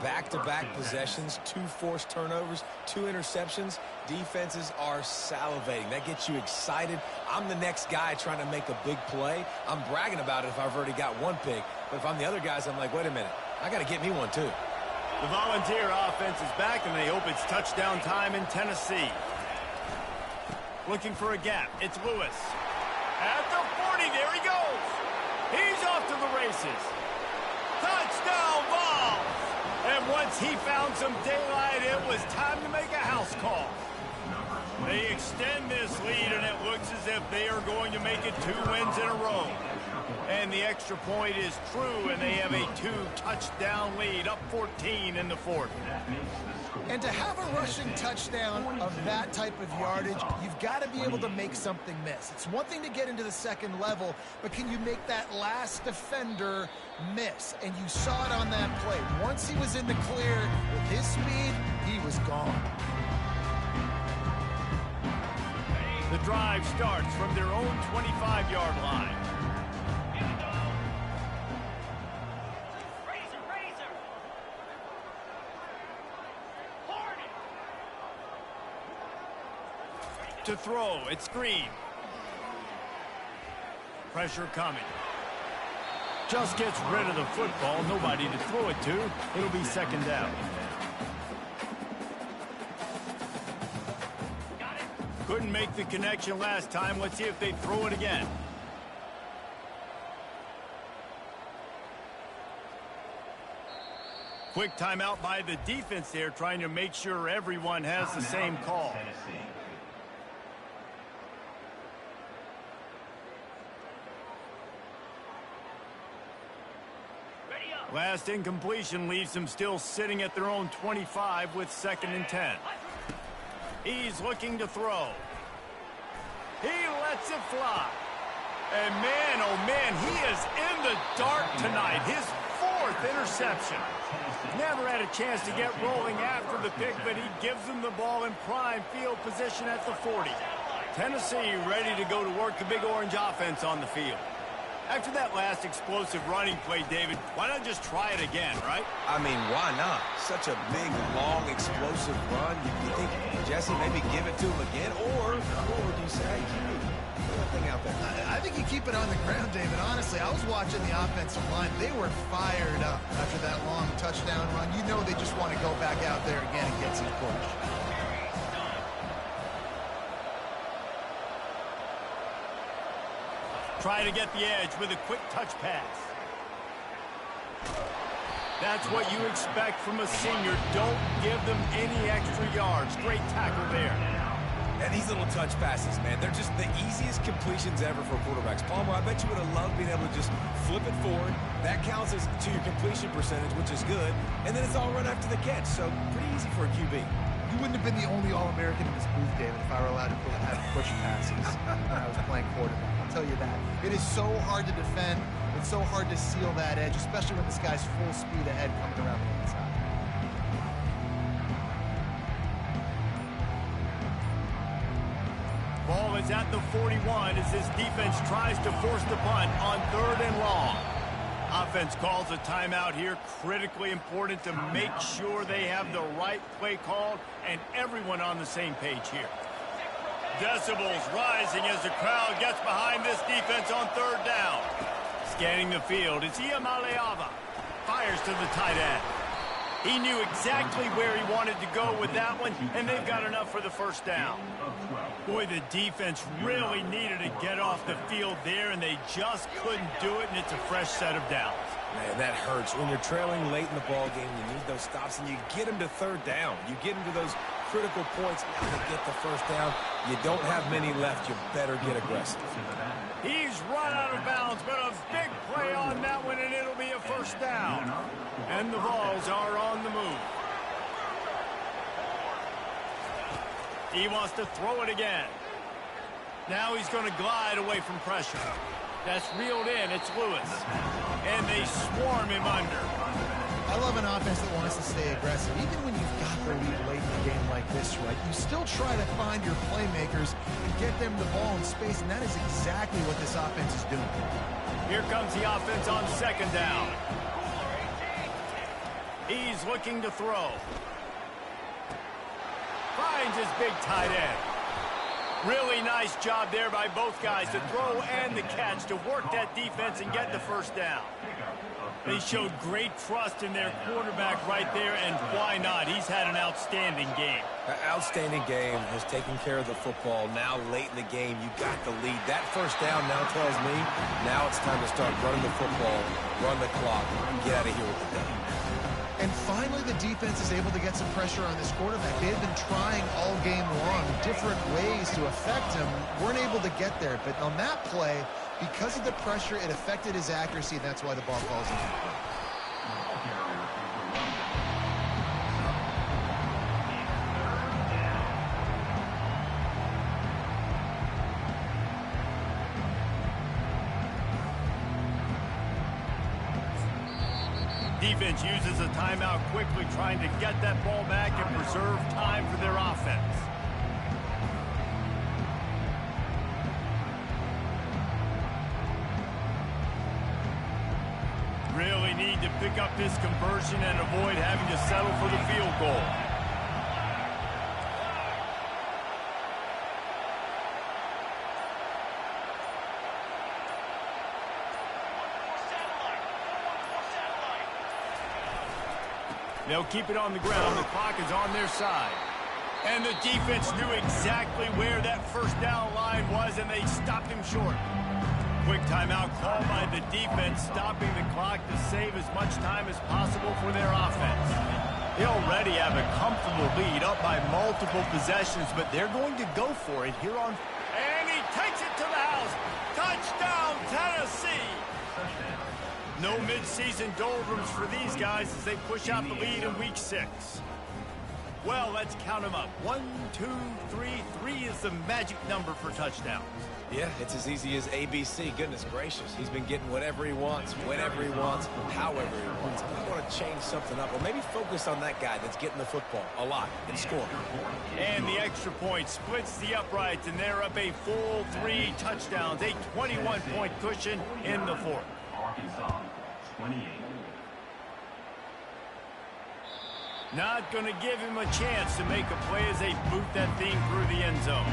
Speaker 2: Back-to-back possessions, 2 forced turnovers, 2 interceptions. Defenses are salivating. That gets you excited. I'm the next guy trying to make a big play. I'm bragging about it if I've already got 1 pick. But if I'm the other guys, I'm like, wait a minute. I got to get me one, too.
Speaker 1: The Volunteer offense is back, and they hope it's touchdown time in Tennessee. Looking for a gap. It's Lewis. At the 40, there he goes. He's off to the races. Touchdown ball. And once he found some daylight, it was time to make a house call. They extend this lead, and it looks as if they are going to make it 2 wins in a row. And the extra point is true, and they have a 2-touchdown lead, up 14 in the 4th.
Speaker 3: And to have a rushing touchdown of that type of yardage, you've got to be able to make something miss. It's one thing to get into the second level, but can you make that last defender miss? And you saw it on that play. Once he was in the clear with his speed, he was gone.
Speaker 1: The drive starts from their own 25-yard line. To throw, it's Green. Pressure coming. Just gets rid of the football, nobody to throw it to. It'll be second down. Couldn't make the connection last time. Let's see if they throw it again. Quick timeout by the defense there, trying to make sure everyone has the same call. Last incompletion leaves them still sitting at their own 25 with 2nd and 10. He's looking to throw. He lets it fly. And man, oh man, he is in the dark tonight. His 4th interception. Never had a chance to get rolling after the pick, but he gives them the ball in prime field position at the 40. Tennessee ready to go to work the Big Orange offense on the field. After that last explosive running play, David, why not just try it again, right?
Speaker 2: I mean, why not? Such a big, long, explosive run. You think, Jesse, maybe give it to him again? Or do you say, hey, put that thing out there?
Speaker 3: I think you keep it on the ground, David. Honestly, I was watching the offensive line. They were fired up after that long touchdown run. You know they just want to go back out there again and get some push.
Speaker 1: Try to get the edge with a quick touch pass. That's what you expect from a senior. Don't give them any extra yards. Great tackle there.
Speaker 2: And these little touch passes, man, they're just the easiest completions ever for quarterbacks. Palmer, I bet you would have loved being able to just flip it forward. That counts as to your completion percentage, which is good. And then it's all run after the catch, so pretty easy for a QB.
Speaker 3: You wouldn't have been the only All-American in this booth, David, if I were allowed to have push passes when I was playing quarterback. I'll tell you that. It is so hard to defend. It's so hard to seal that edge, especially when this guy's full speed ahead coming around the inside.
Speaker 1: Ball is at the 41 as this defense tries to force the punt on 3rd and long. Offense calls a timeout here. Critically important to make sure they have the right play called and everyone on the same page here. Decibels rising as the crowd gets behind this defense on 3rd down. Scanning the field, it's Iamaleava. Fires to the tight end. He knew exactly where he wanted to go with that one, and they've got enough for the first down. Boy, the defense really needed to get off the field there, and they just couldn't do it, and it's a fresh set of downs.
Speaker 2: Man, that hurts. When you're trailing late in the ball game, you need those stops, and you get them to third down. You get them to those critical points. Now to get the first down, you don't have many left. You better get aggressive.
Speaker 1: He's run out of bounds, but a big play on that one, and it'll be a first down. And the Vols are on the move. He wants to throw it again. Now he's going to glide away from pressure. That's reeled in. It's Lewis. And they swarm him under.
Speaker 3: I love an offense that wants to stay aggressive. Even when you've got the lead late in the game like this, right, you still try to find your playmakers and get them the ball in space, and that is exactly what this offense is doing.
Speaker 1: Here comes the offense on second down. He's looking to throw. Finds his big tight end. Really nice job there by both guys to throw and the catch to work that defense and get the first down. They showed great trust in their quarterback right there, and why not? He's had an outstanding game.
Speaker 2: An outstanding game, has taken care of the football. Now late in the game, you got the lead. That first down now tells me now it's time to start running the football, run the clock, and get out of here with the W.
Speaker 3: And finally, the defense is able to get some pressure on this quarterback. They've been trying all game long different ways to affect him. Weren't able to get there. But on that play, because of the pressure, it affected his accuracy. That's why the ball falls incomplete.
Speaker 1: Defense uses a timeout quickly, trying to get that ball back and preserve time for their offense. Really need to pick up this conversion and avoid having to settle for the field goal. They'll keep it on the ground. The clock is on their side. And the defense knew exactly where that first down line was, and they stopped him short. Quick timeout called by the defense, stopping the clock to save as much time as possible for their offense. They already have a comfortable lead, up by multiple possessions, but they're going to go for it here on. And he takes it to the house. Touchdown, Tennessee. No midseason doldrums for these guys as they push out the lead in Week 6. Well, let's count them up. 1, 2, 3. 3 is the magic number for touchdowns.
Speaker 2: Yeah, it's as easy as ABC. Goodness gracious. He's been getting whatever he wants, whenever he wants, however he wants. I want to change something up, or maybe focus on that guy that's getting the football a lot and scoring.
Speaker 1: And the extra point splits the uprights, and they're up a full 3 touchdowns, a 21-point cushion in the fourth.
Speaker 4: Arkansas, 28.
Speaker 1: Not going to give him a chance to make a play as they boot that thing through the end zone.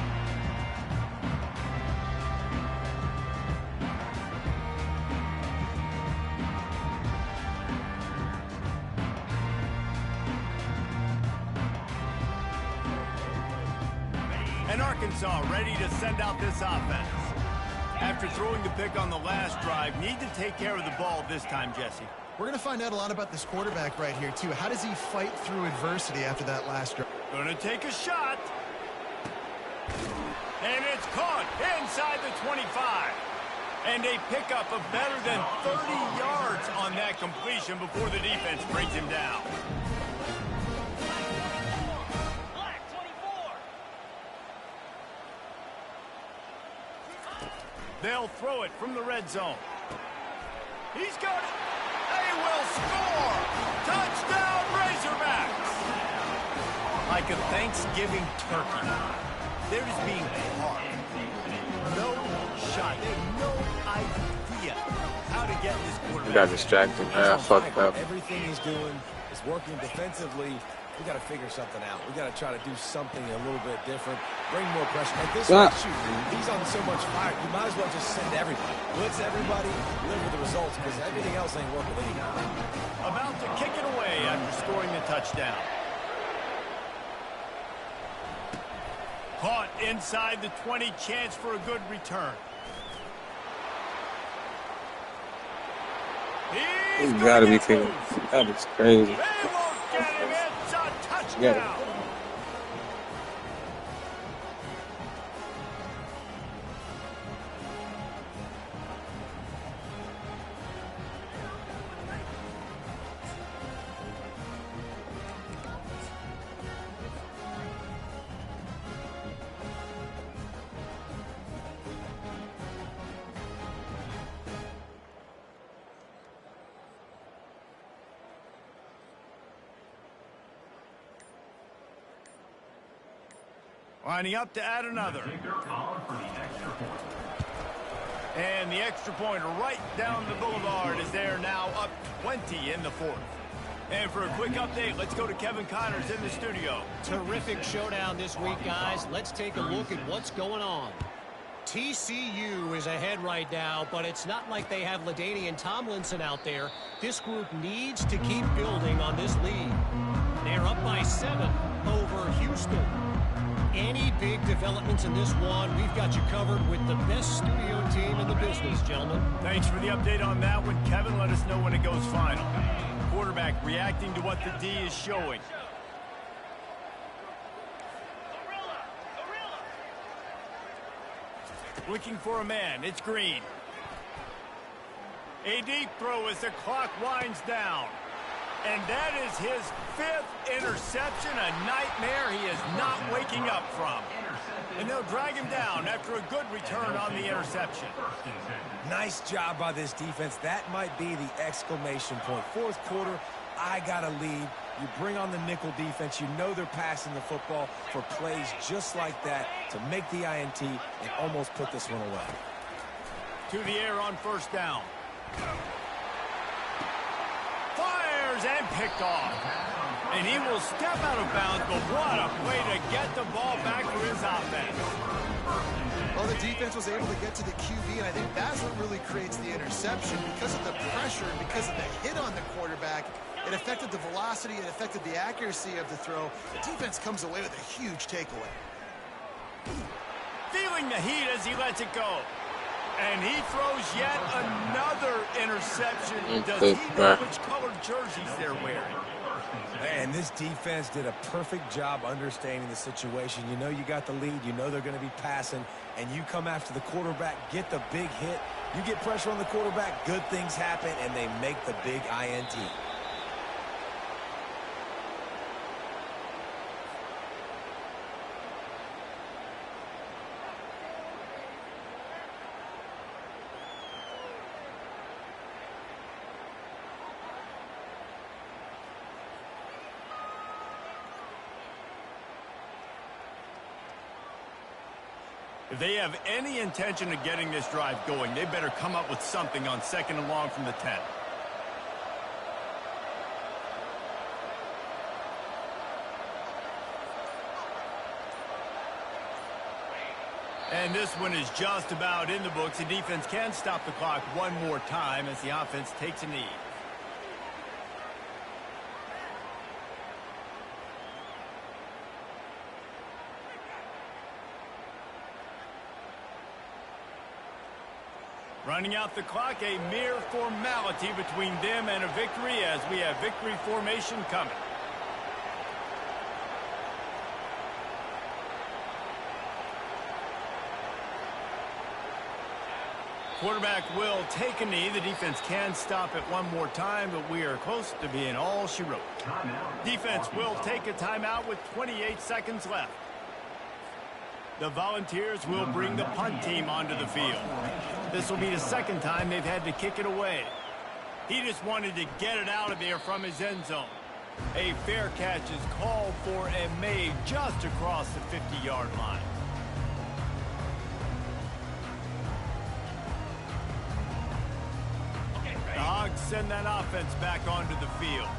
Speaker 1: And Arkansas ready to send out this offense. After throwing the pick on the last drive, need to take care of the ball this time, Jesse.
Speaker 3: We're going to find out a lot about this quarterback right here, too. How does he fight through adversity after that last drive?
Speaker 1: Going to take a shot. And it's caught inside the 25. And a pickup of better than 30 yards on that completion before the defense brings him down. They'll throw it from the red zone. He's got it. They will score. Touchdown, Razorbacks. Like a Thanksgiving turkey. They're just being carved. No shot. They have no idea how to get this quarterback.
Speaker 5: Got distracted. I fucked up.
Speaker 2: Everything he's doing is working defensively. We got to figure something out. We got to try to do something a little bit different. Bring more pressure. At this rate, shoot, he's on so much fire. You might as well just send everybody. Blitz everybody, live with the results, because everything else ain't working anymore.
Speaker 1: About to kick it away after scoring the touchdown. Caught inside the 20, chance for a good return. He
Speaker 5: You gotta be kidding. That is crazy.
Speaker 1: They won't get him. It's a
Speaker 5: Yeah.
Speaker 1: touchdown. Lining up to add another. And the extra point right down the boulevard is there now up 20 in the fourth. And for a quick update, let's go to Kevin Connors in the studio.
Speaker 6: Terrific showdown this week, guys. Let's take a look at what's going on. TCU is ahead right now, but it's not like they have LaDainian Tomlinson out there. This group needs to keep building on this lead. They're up by 7 over Houston. Any big developments in this one, we've got you covered with the best studio team in the business, gentlemen.
Speaker 1: Thanks for the update on that one, Kevin. Let us know when it goes final. Quarterback reacting to what the D is showing. Looking for a man. It's Green. A deep throw as the clock winds down. And that is his 5th interception, a nightmare he is not waking up from. And they'll drag him down after a good return on the interception.
Speaker 2: Nice job by this defense. That might be the exclamation point. Fourth quarter, I got a lead. You bring on the nickel defense. You know they're passing the football for plays just like that to make the INT and almost put this one away.
Speaker 1: To the air on first down. Fires and picked off. And he will step out of bounds, but what a way to get the ball back for his offense.
Speaker 3: Well, the defense was able to get to the QB, and I think that's what really creates the interception. Because of the pressure, because of the hit on the quarterback, it affected the velocity, it affected the accuracy of the throw. The defense comes away with a huge takeaway.
Speaker 1: Feeling the heat as he lets it go. And he throws yet another interception. Does he know which colored jerseys they're wearing?
Speaker 2: And this defense did a perfect job understanding the situation. You know you got the lead. You know they're going to be passing. And you come after the quarterback, get the big hit. You get pressure on the quarterback, good things happen, and they make the big INT.
Speaker 1: If they have any intention of getting this drive going, they better come up with something on 2nd and long from the 10. And this one is just about in the books. The defense can stop the clock one more time as the offense takes a knee. Running out the clock, a mere formality between them and a victory as we have victory formation coming. Quarterback will take a knee. The defense can stop it one more time, but we are close to being all she wrote. Defense will take a timeout with 28 seconds left. The Volunteers will bring the punt team onto the field. This will be the 2nd time they've had to kick it away. He just wanted to get it out of there from his end zone. A fair catch is called for and made just across the 50-yard line. The Hogs send that offense back onto the field.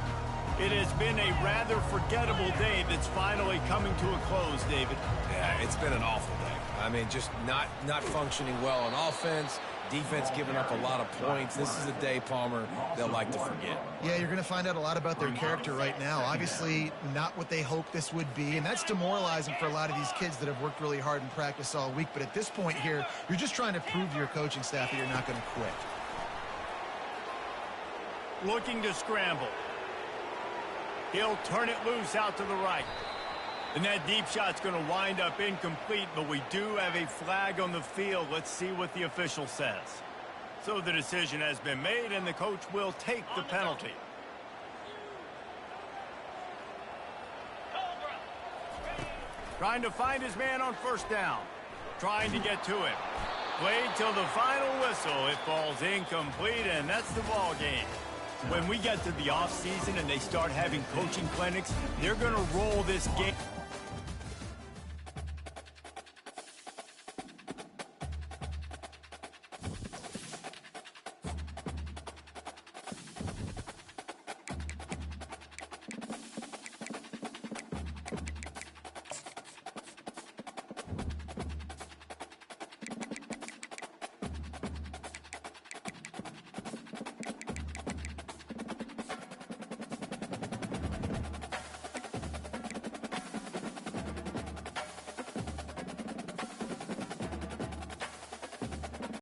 Speaker 1: It has been a rather forgettable day that's finally coming to a close, David.
Speaker 2: Yeah, it's been an awful day. I mean, just not functioning well on offense. Defense giving up a lot of points. This is a day, Palmer, they'll like to forget.
Speaker 3: Yeah, you're going to find out a lot about their character right now. Obviously, not what they hoped this would be, and that's demoralizing for a lot of these kids that have worked really hard in practice all week. But at this point here, you're just trying to prove to your coaching staff that you're not going to quit.
Speaker 1: looking to scramble. He'll turn it loose out to the right. And that deep shot's going to wind up incomplete, but we do have a flag on the field. Let's see what the official says. So the decision has been made, and the coach will take the penalty. Trying to find his man on first down. Trying to get to him. Played till the final whistle. It falls incomplete, and that's the ball game. When we get to the offseason and they start having coaching clinics, they're going to roll this game.